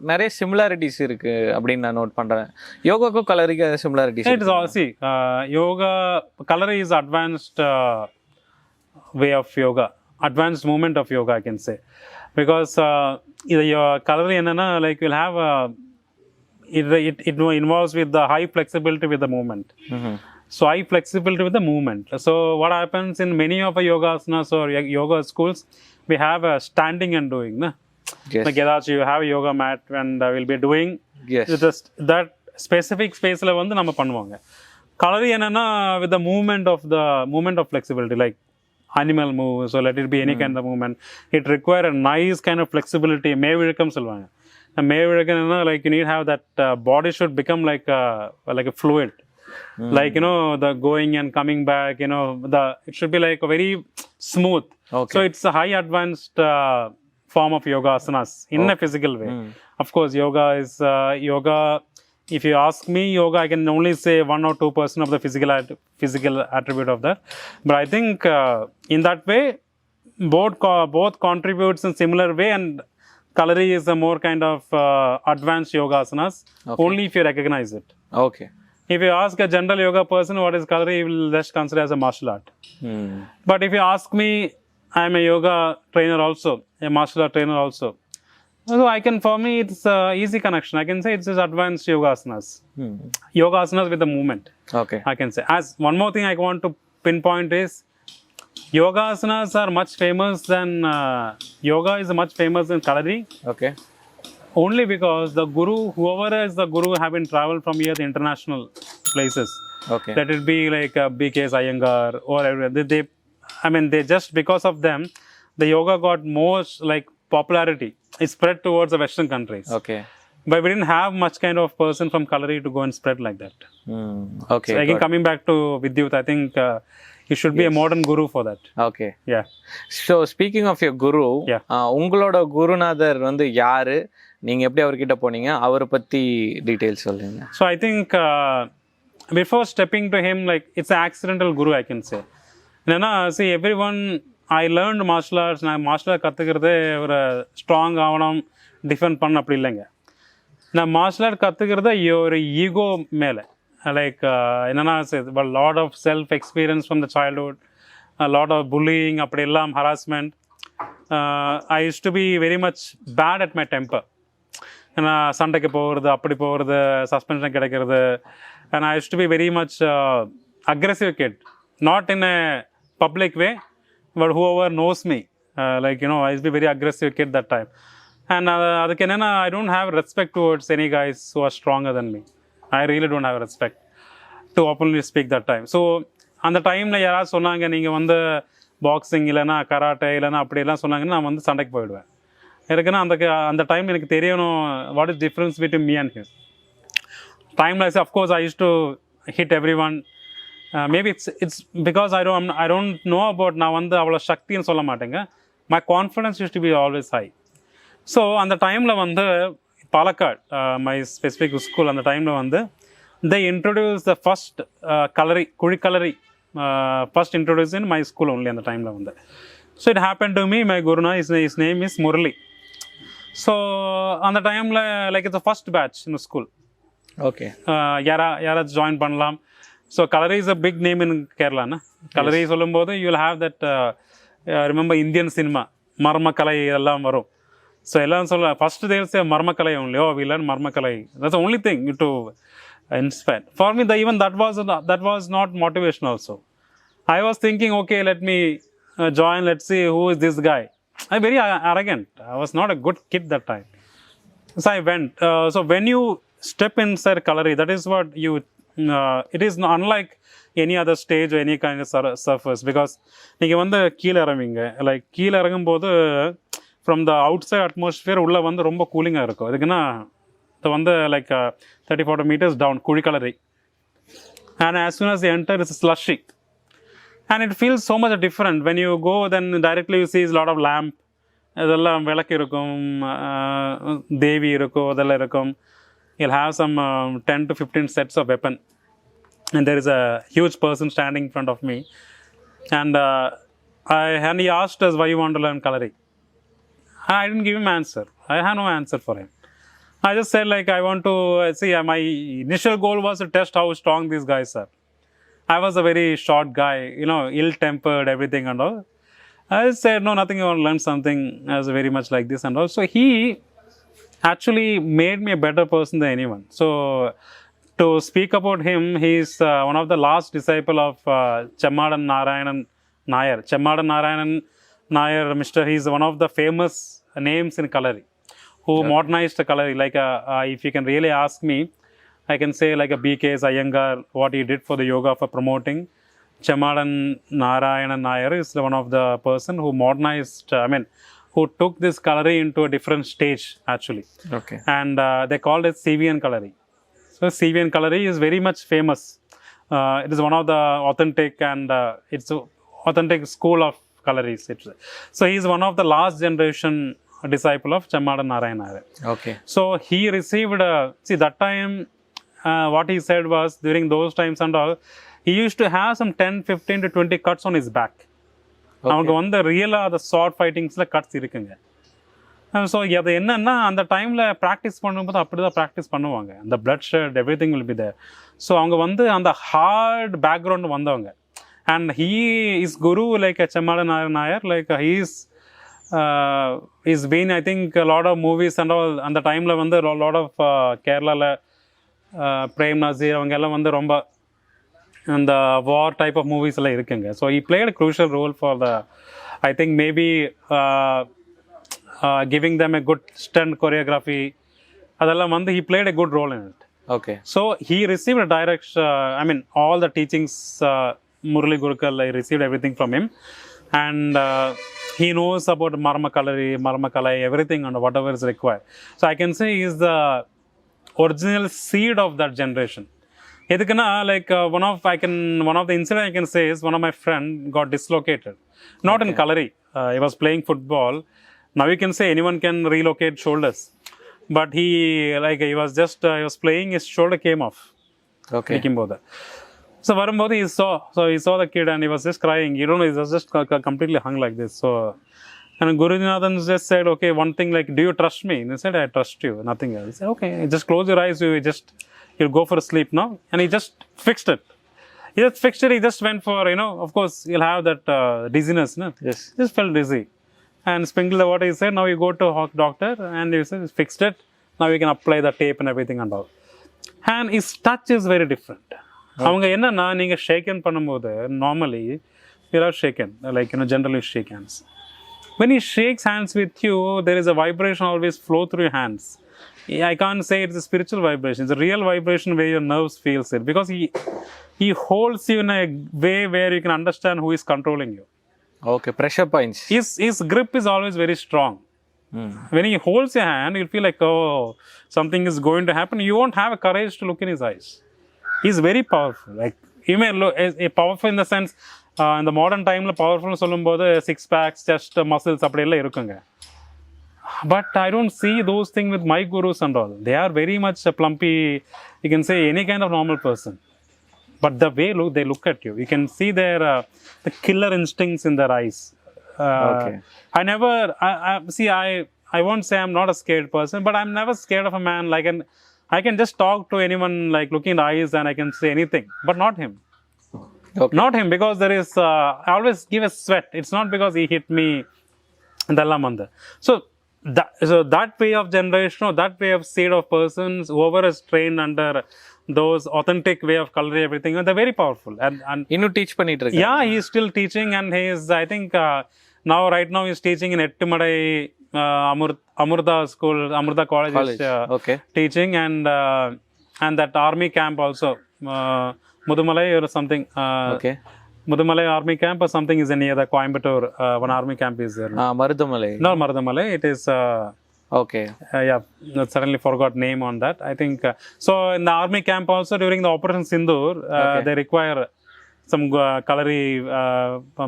நிறைய similarities இருக்குது அப்படின்னு நான் note பண்ணுறேன். யோகாக்கும் கலரிக்கு similarities it's also yoga Kalari is advanced way of yoga, advanced movement of yoga I can say. Because இது கலரி என்னென்னா like will have it involves with the high flexibility with the movement. So high flexibility with the movement. So what happens in many of the yoga asanas or yoga schools, we have a standing and doing. Na? Yes. Like you have a yoga mat and we'll be doing Yes. just that specific space la vandu nama பண்ணுவாங்க. Kalari enna with the movement of flexibility, like animal moves, so let it be any kind of movement. It require a nice kind of flexibility. மேவிழுக்கம் சொல்லுவாங்க. மேவிழுக்கம் enna like you need to have that body should become like a fluid. Like the going and coming back, it should be like a very smooth. Okay. So it's a high advanced form of yoga asanas in a physical way. Of course, yoga is yoga. If you ask me, yoga, I can only say 1 or 2% of the physical attribute of that. But I think in that way, both contributes in similar way, and Kalari is a more kind of advanced yoga asanas. Okay. Only if you recognize it. Okay. If you ask a general yoga person what is Kalari, he will just consider as a martial art. But if you ask me, I am a yoga trainer also, a martial art trainer also. So for me, it's easy connection. I can say it's just advanced yoga asanas. Yoga asanas with the movement. Okay. I can say. As one more thing I want to pinpoint is, yoga asanas are much famous than, yoga is much famous than Kalari. Okay. Only because the guru, whoever is the guru, have been traveled from here to international places. Okay. Let it be like B.K. Iyengar or they they just because of them, the yoga got most like popularity. It spread towards the Western countries. Okay. But we didn't have much kind of person from Kalari to go and spread like that. Okay. So again, coming back to Vidyut, I think you should be a modern guru for that. Okay. Yeah. So speaking of your guru, Yeah. உங்களோட குருநாதர் வந்து யாரு, நீங்க எப்படி அவர்கிட்ட போனீங்க, அவரை பத்தி டீடைல்ஸ் சொல்லுங்க. So I think before stepping to him, like it's an accidental guru, I can say. See, everyone, I learned martial arts. நான் மார்ஷல் ஆர்ட் கற்றுக்கிறது ஒரு ஸ்ட்ராங் ஆகணும், டிஃபெண்ட் பண்ண அப்படி இல்லைங்க. நான் மார்ஷல் ஆர்ட் கற்றுக்கிறது ஒரு ஈகோ மேலே, like lot of self experience from the childhood, lot of bullying, அப்படி எல்லாம் harassment. I use to be very much bad at my temper. ஏன்னா சண்டைக்கு போகிறது, அப்படி போகிறது, சஸ்பென்ஷன் கிடைக்கிறது. And I use to be very much aggressive kid, not in a public way, but whoever knows me, I used to be very aggressive kid that time. And I don't have respect towards any guys who are stronger than me. I really don't have respect to openly speak that time. So அந்த டைமில் யாராவது சொன்னாங்க நீங்கள் வந்து boxing இல்லைனா karate இல்லைனா அப்படியெல்லாம் சொன்னாங்கன்னா நான் வந்து சண்டைக்கு போயிடுவேன். எனக்குன்னா அந்த டைம் எனக்கு தெரியணும் what is difference between me and him. டைமில் of course I use to hit everyone. Maybe it's because I don't know about நான் வந்து அவ்வளோ சக்தின்னு சொல்ல மாட்டேங்க. My confidence used to be always high. So அந்த டைமில் வந்து பாலக்காட், my specific school, அந்த டைமில் வந்து they introduced the first Kalari, Kuri Kalari, first introduced in my school only அந்த டைமில் வந்து. So it happened to me, my guruna, his name is Murali. So அந்த டைமில் like it's the first batch in the school. Okay. யாராவது join பண்ணலாம். So Kalari is a big name in Kerala, na? Kalari சொல்லும்போது you will have that remember Indian cinema, மர்மக்கலை எல்லாம் வரும். So எல்லாம் சொல்ல first they will say மர்மக்கலை only. Oh, we learn மர்மக்கலை. That's the only thing to inspire. For me, even that was not motivation also. I was thinking, okay, let me join, let's see who is this guy. I'm very arrogant. I was not a good kid that time. So I went. So when you step inside Kalari, that is what you it is unlike any other stage or any kind of surface, because நீங்கள் வந்து கீழே இறங்குவீங்க. Like கீழே இறங்கும்போது from the outside atmosphere உள்ளே வந்து ரொம்ப கூலிங்காக இருக்கும். அதுக்குன்னா இது வந்து லைக் 30-40 meters டவுன் குழி Kalari. And as soon as you enter, it's slushy. And it feels so much different. When you go, then directly you see a lot of lamp. இதெல்லாம் விளக்கு இருக்கும், தேவி இருக்கும், அதெல்லாம் இருக்கும். You'll have some 10 to 15 sets of weapon, and there is a huge person standing in front of me, and he asked us, why you want to learn Kalari? I didn't give him answer. I had no answer for him. I just said like I want to see. My initial goal was to test how strong these guys are. I was a very short guy, ill-tempered, everything and all. I said no, nothing. I want to learn something. I was very much like this and all. So he actually made me a better person than anyone. So to speak about him, he is one of the last disciple of Chemmadan Narayanan Nayar. Chemmadan Narayanan Nair, Mr. He's one of the famous names in Kalari, who modernized Kalari. Like, if you can really ask me, I can say like a B.K.'s Iyengar, what he did for the yoga for promoting. Chamadan Narayanan Nair is one of the person who modernized, who took this Kalari into a different stage actually. Okay. And they called it C.V.N. Kalari. So C.V.N. Kalari is very much famous. It is one of the authentic and it's a authentic school of Kalaris. So he is one of the last generation disciple of Chamadan Narayanan. Okay. So he received, see that time, what he said was during those times and all, he used to have some 10, 15 to 20 cuts on his back. அவங்க வந்து ரியலாக அந்த short ஃபைட்டிங்ஸில் cuts இருக்குங்க. So அது என்னன்னா அந்த டைமில் practice பண்ணும்போது அப்படி தான் ப்ராக்டிஸ் பண்ணுவாங்க. அந்த blood shed everything will be there. So அவங்க வந்து அந்த ஹார்ட் பேக்ரவுண்ட் வந்தவங்க. And he is guru like Chemmadan Nair like is been I think lot of movies and all. அந்த டைமில் வந்து லாட் ஆஃப் கேரளாவில் பிரேம் நசீர் அவங்க எல்லாம் வந்து ரொம்ப அந்த வார் டைப் ஆஃப் மூவிஸ் எல்லாம் இருக்குங்க. So he played a crucial role for the, I think maybe giving them a good stunt choreography. அதெல்லாம் வந்து he played a good role in it. Okay. So he received a direct, all the teachings, Murali Gurukal, I received everything from him. And he knows about Marma Kalai, everything and whatever is required. So I can say he is the original seed of that generation. எதுக்குன்னா like one of the incident I can say is one of my friend got dislocated, not in Kalari. He was playing football. Now you can say anyone can relocate shoulders, but he was playing, his shoulder came off. Okay. So varumbodhu he saw the kid and he was just crying. You don't know, he was just completely hung like this. So and Gurunathan just said, okay, one thing, like, do you trust me? And he said, I trust you, nothing else. He said, okay, just close your eyes, you'll go for a sleep now. And he just fixed it. He just went for, of course, you'll have that dizziness. No? Yes. Just felt dizzy. And sprinkled the water, he said, now you go to a doctor. And he said, fixed it. Now you can apply the tape and everything and all. And his touch is very different. அவங்க என்னன்னா, நீங்கள் shake hand பண்ணும்போது normally you are shake hand like generally shake hands. When he shakes hands with you, there is a vibration always flow through your hands. I can't say it's a spiritual vibration. It's a real vibration where your nerves feels it, because he holds you in a way where you can understand who is controlling you. Okay, pressure points. His grip is always very strong. When he holds your hand, you'll feel like, oh, something is going to happen. You won't have a courage to look in his eyes. He's very powerful. Like, you may look powerful in the sense, in the modern time, powerful சொல்லும்போது six packs, chest, muscles அப்படியெல்லாம் இருக்குங்க. But I don't see those things with my gurus and all. They are very much plumpy. You can say any kind of normal person. But the way they look at you, you can see their the killer instincts in their eyes. Okay. I won't say I'm not a scared person, but I'm never scared of a man. Like, I can just talk to anyone, like looking in the eyes, and I can say anything, but not him. Okay. Not him, because there is, I always give a sweat. It's not because he hit me. So that way of generation, or that way of seed of persons, whoever is trained under those authentic way of Kalari, everything, they're very powerful. And இன்னும் teach பண்ணிட்டு இருக்காரு. Yeah, he is still teaching, and he is, I think, right now he's teaching in Ettumadai Amurtha School, Amurtha College. Okay. Teaching, and that army camp also, Mudumalai or something. Okay. Mudumalai army camp or something is near the Coimbatore. One army camp is there. Marudamalai. No, Marudamalai. It is. Okay. Yeah, suddenly forgot name on that. I think so. In the army camp also, during the Operation Sindoor, they require some Kalari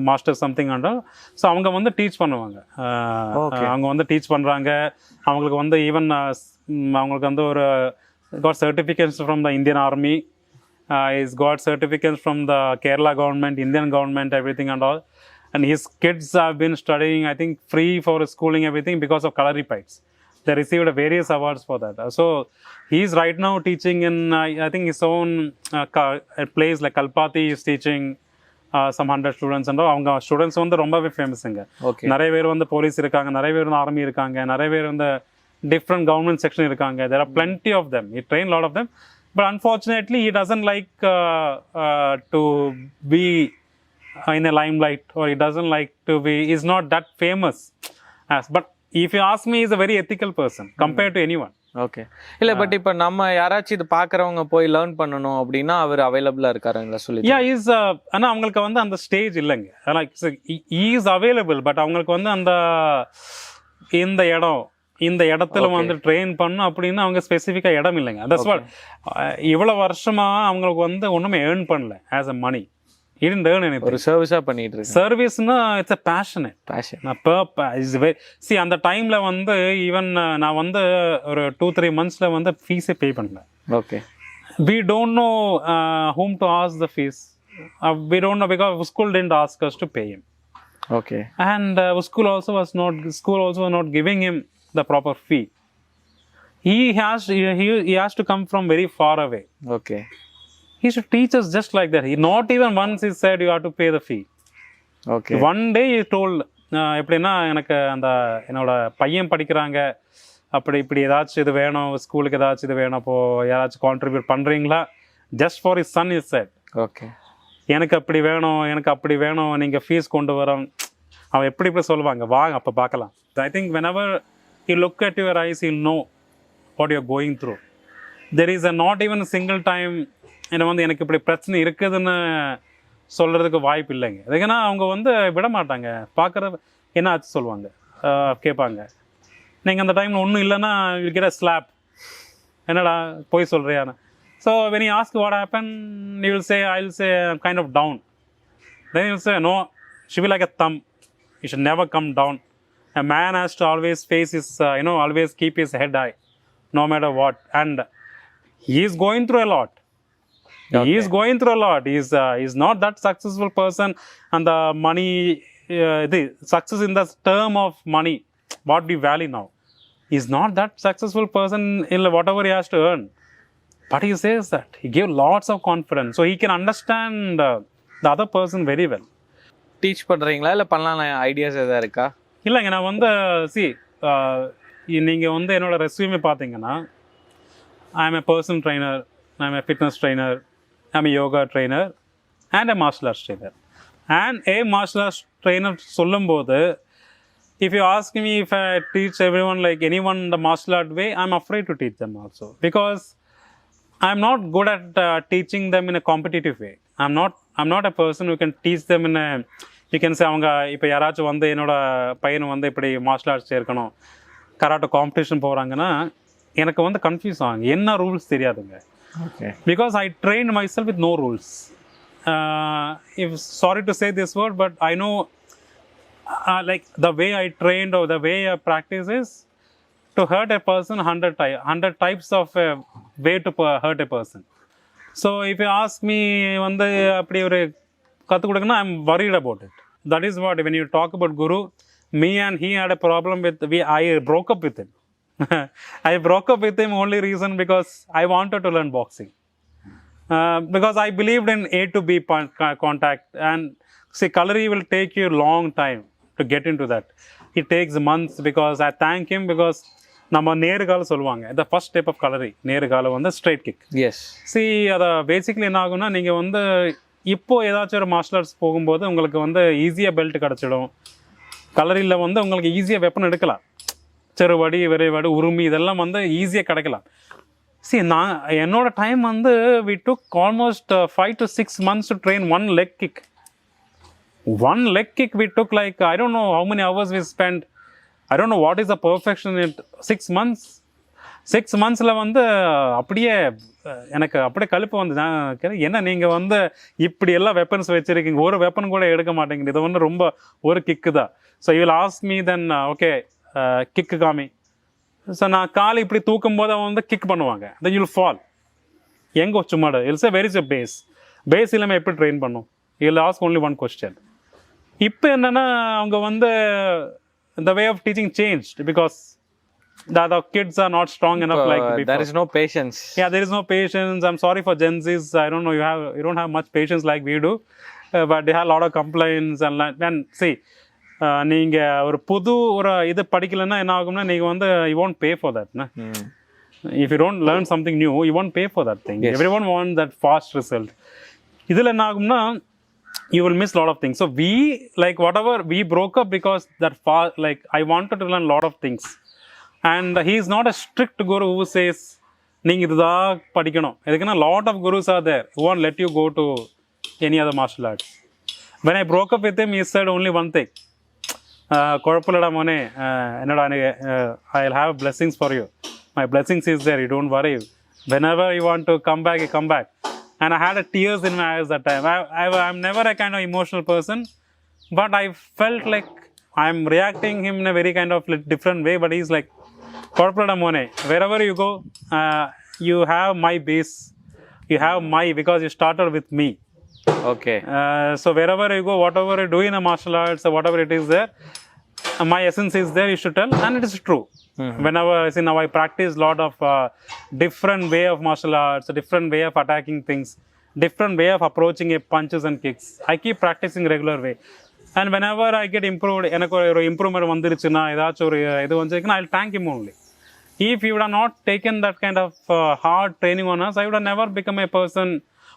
master something under. So அவங்க வந்து teach பண்ணுவாங்க. அவங்க வந்து teach பண்றாங்க. அவங்களுக்கு வந்து even அவங்களுக்கு வந்து ஒரு got certificates from the Indian Army. He's got certificates from the Kerala government, Indian government, everything and all. And his kids have been studying, I think, free for schooling, everything, because of Kalaripayattu. They received various awards for that. So he's right now teaching in, I think, his own place like Kalpati. Is teaching some 100 students and all. அவங்க students வந்து ரொம்பவே ஃபேமஸுங்க. நிறைய பேர் வந்து police இருக்காங்க, நிறைய பேர் வந்து ஆர்மி இருக்காங்க, நிறைய பேர் வந்து different government section இருக்காங்க. There are plenty of them. He trained a lot of them. But unfortunately, he doesn't like to be in a limelight, or he doesn't like to be, is not that famous as. But if you ask me, he's a very ethical person compared to anyone. Okay. இல்லை but இப்போ நம்ம யாராச்சும் இது பார்க்குறவங்க போய் learn பண்ணணும் அப்படின்னா அவர் அவைலபிளாக இருக்காருங்களா சொல்லி? இஸ் ஆனால் அவங்களுக்கு வந்து அந்த ஸ்டேஜ் இல்லைங்க. லைக் இஸ் அவைலபிள், பட் அவங்களுக்கு வந்து அந்த இந்த இடத்துல வந்து ட்ரெயின் பண்ணும் அப்படின்னு அவங்க ஸ்பெசிஃபிக்காக இடம் இல்லைங்க. தட்ஸ் வாட் இவ்வளோ வருஷமாக அவங்களுக்கு வந்து ஒன்றுமே ஏர்ன் பண்ணல ஆஸ் அ மணி. ஒரு சர்வீஸாக பண்ணிட்டு இருக்கு. சர்வீஸ்னா இட்ஸ் அ பேஷன். சி அந்த டைம்ல வந்து ஈவன் நான் வந்து ஒரு 2-3 months வந்து ஃபீஸே பே பண்ணல. Okay. We don't know whom to ask the fees. We don't know because school didn't ask us to pay him. Okay. And school also was not giving him the proper fee. He has to come from very far away. Okay. He should teach us just like that. He not even once he said you have to pay the fee. Okay. One day he told எப்படின்னா எனக்கு அந்த என்னோட பையன் படிக்கிறாங்க, அப்படி இப்படி ஏதாச்சும் இது வேணும், ஸ்கூலுக்கு ஏதாச்சும் இது வேணும், அப்போது யாராச்சும் கான்ட்ரிபியூட் பண்ணுறீங்களா? Just for is sun is set. Okay. எனக்கு அப்படி வேணும், நீங்கள் ஃபீஸ் கொண்டு வரோம். அவன் எப்படி சொல்லுவாங்க, வாங்க அப்போ பார்க்கலாம். I think whenever you look at your eyes, you'll know what you're going through. There is not even a single time வந்து எனக்கு இப்படி பிரச்சனை இருக்குதுன்னு சொல்கிறதுக்கு வாய்ப்பு இல்லைங்க. அதுக்குன்னா அவங்க வந்து விட மாட்டாங்க. பார்க்குற என்ன ஆச்சு சொல்லுவாங்க, கேட்பாங்க. நீங்கள் அந்த டைமில் ஒன்றும் இல்லைன்னா யூ கெட் அ ஸ்லாப். என்னடா போய் சொல்கிறியான்னு. So when you ask what happened, you will say, I will say I'm kind of down. Then you will say, no, she will like a thumb. You should never come down. A man has to always face his, always keep his head high, no matter what. And he is going through a lot. Okay. He is going through a lot. He's not that successful person, and the money, the success in the term of money, what we value now, he's not that successful person in whatever he has to earn. But he says that he gave lots of confidence, so he can understand the other person very well. Teach பண்ணுறீங்களா இல்லை பண்ணலாம் ideas எதாவது இருக்கா? இல்லைங்க, நான் வந்து நீங்கள் வந்து என்னோட ரெஸ்யூமே பார்த்தீங்கன்னா, I am a personal trainer, I am a fitness trainer, I'm a yoga trainer and a martial arts trainer. And a martial arts trainer சொல்லும்போது, if you ask me if I teach everyone like anyone the martial art way, I'm afraid to teach them also. Because I'm not good at teaching them in a competitive way. I'm not a person who can teach them in a, you can say, அவங்க இப்போ யாராச்சும் வந்து என்னோட பையனை வந்து இப்படி martial arts சேர்க்கணும், karate competition போகிறாங்கன்னா எனக்கு வந்து கன்ஃபியூஸ் ஆகுங்க. என்ன ரூல்ஸ் தெரியாதுங்க. Okay. Because I trained myself with no rules. Sorry to say this word, but I know like the way I trained or the way I practice is to hurt a person 100 types of way to hurt a person. So if you ask me வந்து அப்படி ஒரு கற்றுக் கொடுக்கணும், I'm worried about it. That is what, when you talk about Guru, me and he had a problem with, I broke up with him. I broke up with him only reason because I wanted to learn boxing. Because I believed in A to B contact. And see, Kalari will take you a long time to get into that. It takes months, because I thank him because நம்ம நேருகால சொல்லுவாங்க. The first step of Kalari, நேருகால வந்து straight kick. Yes. See, அதை basically என்ன ஆகும்னா, நீங்கள் வந்து இப்போது ஏதாச்சும் ஒரு மார்ஷல் ஆர்ட்ஸ் போகும்போது உங்களுக்கு வந்து ஈஸியாக பெல்ட் கிடச்சிடும். கலரியில் வந்து உங்களுக்கு ஈஸியாக வெப்பன் எடுக்கலாம். செருவடி, விரைவடி, உருமி, இதெல்லாம் வந்து ஈஸியாக கிடைக்கலாம். நான் என்னோட டைம் வந்து we took almost 5 to 6 months to train one leg kick. One leg kick we took like, I don't know how many hours we spent. I don't know what is the perfection in 6 months. 6 monthsல வந்து அப்படியே எனக்கு அப்படியே கழுப்பு வந்து, என்ன நீங்கள் வந்து இப்படி எல்லாம் வெப்பன்ஸ் வச்சுருக்கீங்க, ஒரு வெப்பன் கூட எடுக்க மாட்டேங்குது, இது வந்து ரொம்ப ஒரு கிக்கு தான். So you will ask me then, okay kick காமி. ஸோ நான் காலை இப்படி தூக்கும் போது அவன் வந்து கிக் பண்ணுவாங்க. Then you'll fall. எங்கே சும்மாடு இல் சே வெர் இஸ் எ பேஸ் இல்லாமல் எப்படி ட்ரெயின் பண்ணும்? You'll ask only one question. இப்போ என்னென்னா அவங்க வந்து the way of teaching changed because the kids are not strong enough like before. There is no patience. Yeah, there is no patience. I'm sorry for Gen Zs. I don't know, you don't have much patience like we do, but they have a lot of complaints and see, நீங்கள் ஒரு புது ஒரு இது படிக்கலைன்னா என்ன ஆகும்னா, நீங்கள் வந்து you won't pay for that. If you don't learn something new, you won't pay for that thing. Yes. Everyone wants that fast result. இதில் என்ன ஆகும்னா, you will miss a lot of things. So we, like, whatever, we broke up because that far, like, I wanted to learn a lot of things. And he is not a strict guru who says, நீங்க இதுதான் படிக்கணும். எதுக்குன்னா lot of gurus are there who won't let you go to any other martial arts. When I broke up with him, he said only one thing. குழப்பலடா மோனே, என்னடா, I'll have blessings for you. My blessings is there, you don't worry. Whenever you want to come back, you come back. And I had tears in my eyes that time. I'm never a kind of emotional person, but I felt like I'm reacting him in a very kind of different way. But he's like, "Corporate Amone, wherever you go, you have my base. You have my, because you started with me." Okay. So wherever you go, whatever you do in a martial arts or whatever it is there, my essence is there. You should tell, and it is true. Whenever, see, now I practice a lot of different way of martial arts, a different way of attacking things, different way of approaching a punches and kicks. I keep practicing regular way. And whenever I get improved, எனக்கு ஒரு improvement வந்துருச்சுன்னா, ஏதாச்சும் ஒரு இது வந்துருக்குன்னா, I'll thank him only. If you would have not taken that kind of hard training on us, I would have never become a person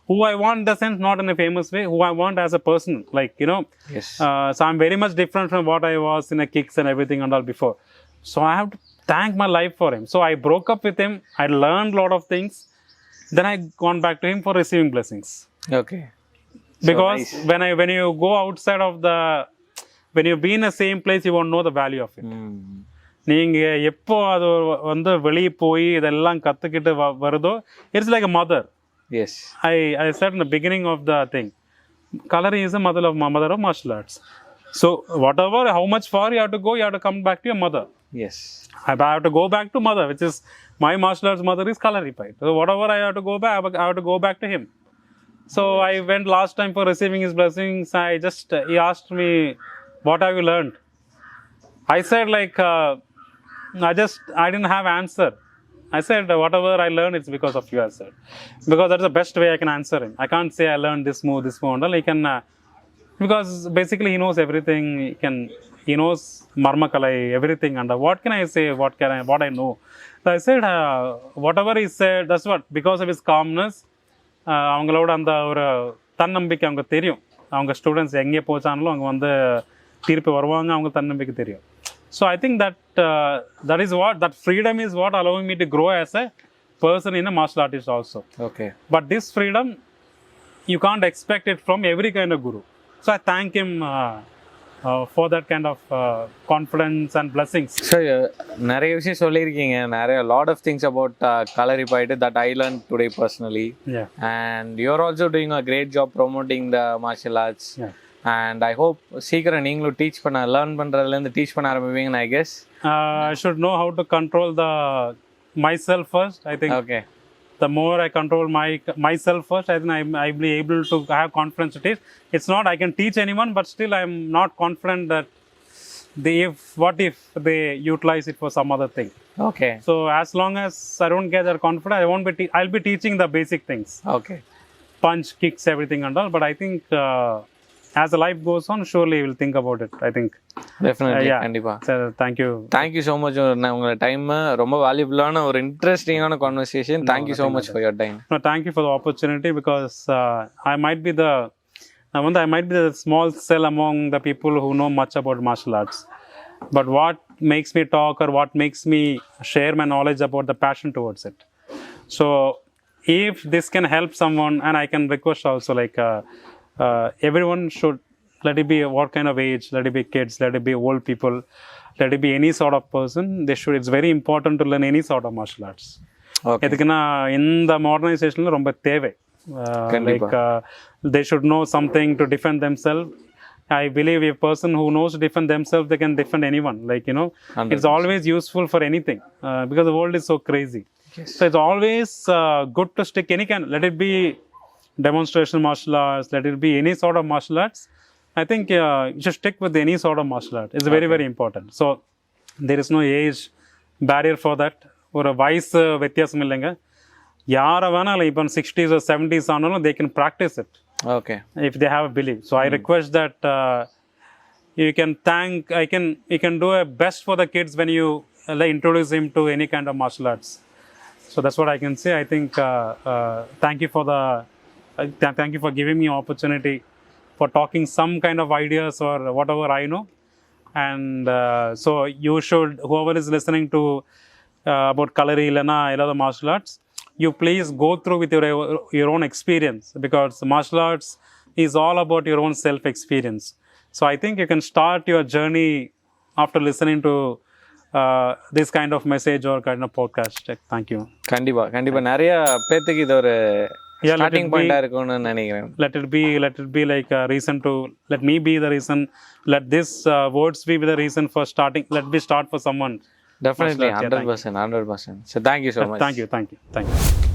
who I want, in the sense, not in a famous way, who I want as a person, like, you know. Yes. So I'm very much different from what I was in a kicks and everything and all before. So I have to thank my life for him. So I broke up with him. I learned a lot of things. Then I gone back to him for receiving blessings. Okay. Because So nice. when you go outside of the, when you be in the same place, you won't know the value of it. நீங்கள் எப்போ அது வந்து வெளியே போய் இதெல்லாம் கற்றுக்கிட்டு வருதோ, it's like a mother. Yes. I said in the beginning of the thing, Kalari is the mother of martial arts. So whatever, how much far you have to go, you have to come back to your mother. Yes. I have to go back to mother, which is my martial arts mother is Kalaripayattu. So whatever I have to go back, I have to go back to him. So I went last time for receiving his blessings. He asked me, what have you learned? I said, like, I didn't have answer. I said, whatever I learned, it's because of you, I said. Because that's the best way I can answer him. I can't say I learned this move, and all. He can, because basically he knows everything. He knows Marmakalai, everything. And what can I say? What I know? So I said, whatever he said, that's what, because of his calmness, அவங்களோட அந்த ஒரு தன்னம்பிக்கை அவங்க தெரியும். அவங்க students எங்கே போச்சானாலும் அவங்க வந்து தீர்ப்பு வருவாங்க, அவங்க தன்னம்பிக்கை தெரியும். So I think that is what, that freedom is what allowing me to grow as a person in a martial artist also. Okay. But this freedom, you can't expect it from every kind of guru. So I thank him for that kind of confidence and blessings. So நிறைய விஷயம் சொல்லியிருக்கீங்க, நிறைய lot of things about Kalaripayattu that I learned today personally. Yeah. And you're also doing a great job promoting the martial arts. Yeah. And I hope சீக்கிரம் நீங்களும் teach பண்ண, learn பண்ணுறதுலேருந்து teach பண்ண ஆரம்பிப்பீங்கன்னு I guess. I should know how to control myself first, I think. Okay. The more I control myself first, I think I'll be able to have confidence to teach. It's not I can teach anyone, but still I'm not confident that what if they utilize it for some other thing. Okay. So as long as I don't get that confidence, I won't be I'll be teaching the basic things. Okay. Punch, kicks, everything and all. But I think as the life goes on, surely we'll think about it, I think. Definitely. Yeah. கண்டிப்பா. So, thank you. Thank you so much. உங்களோட time ரொம்ப வேல்யூபிளான ஒரு இன்ட்ரெஸ்டிங்கான conversation. Thank you so much for your time. No, thank you for the opportunity, because I might be the small cell among the people who know much about martial arts. But what makes me talk, or what makes me share my knowledge about the passion towards it. So if this can help someone, and I can request also, like, everyone should, let it be what kind of age, let it be kids, let it be old people, let it be any sort of person, it's very important to learn any sort of martial arts. Okay. எதுக்குன்னா இந்த மாடர்னைசேஷன்ல ரொம்ப தேவை. Like, they should know something to defend themselves. I believe a person who knows to defend themselves, they can defend anyone. Like, you know, 100%. It's always useful for anything, because the world is so crazy. Yes. So it's always good to stick any kind, let it be demonstration martial arts, let it be any sort of martial arts. I think you should stick with any sort of martial art. It's very, very important. So there is no age barrier for that. ஒரு வயசு வித்தியாசம் இல்லைங்க. யாரை வேணாலும் இப்போ 60s or 70s ஆனாலும் they can practice it. Okay. If they have a belief. So I request that you can do a best for the kids when you introduce him to any kind of martial arts. So that's what I can say. I think thank you for giving me opportunity for talking some kind of ideas or whatever I know. And so you should, whoever is listening to about Kalari, Lena, the martial arts, you please go through with your own experience, because martial arts is all about your own self experience. So I think you can start your journey after listening to this kind of message or kind of podcast. Thank you. கண்டிப்பா நிறைய பேத்துக்கு இது ஒரு starting பாயிண்டா இருக்கும்னு நினைக்கிறேன். Let it be like a reason to, let me be the reason, let this words be the reason for starting. Let me start for someone. Definitely 100%. So thank you so much. Thank you.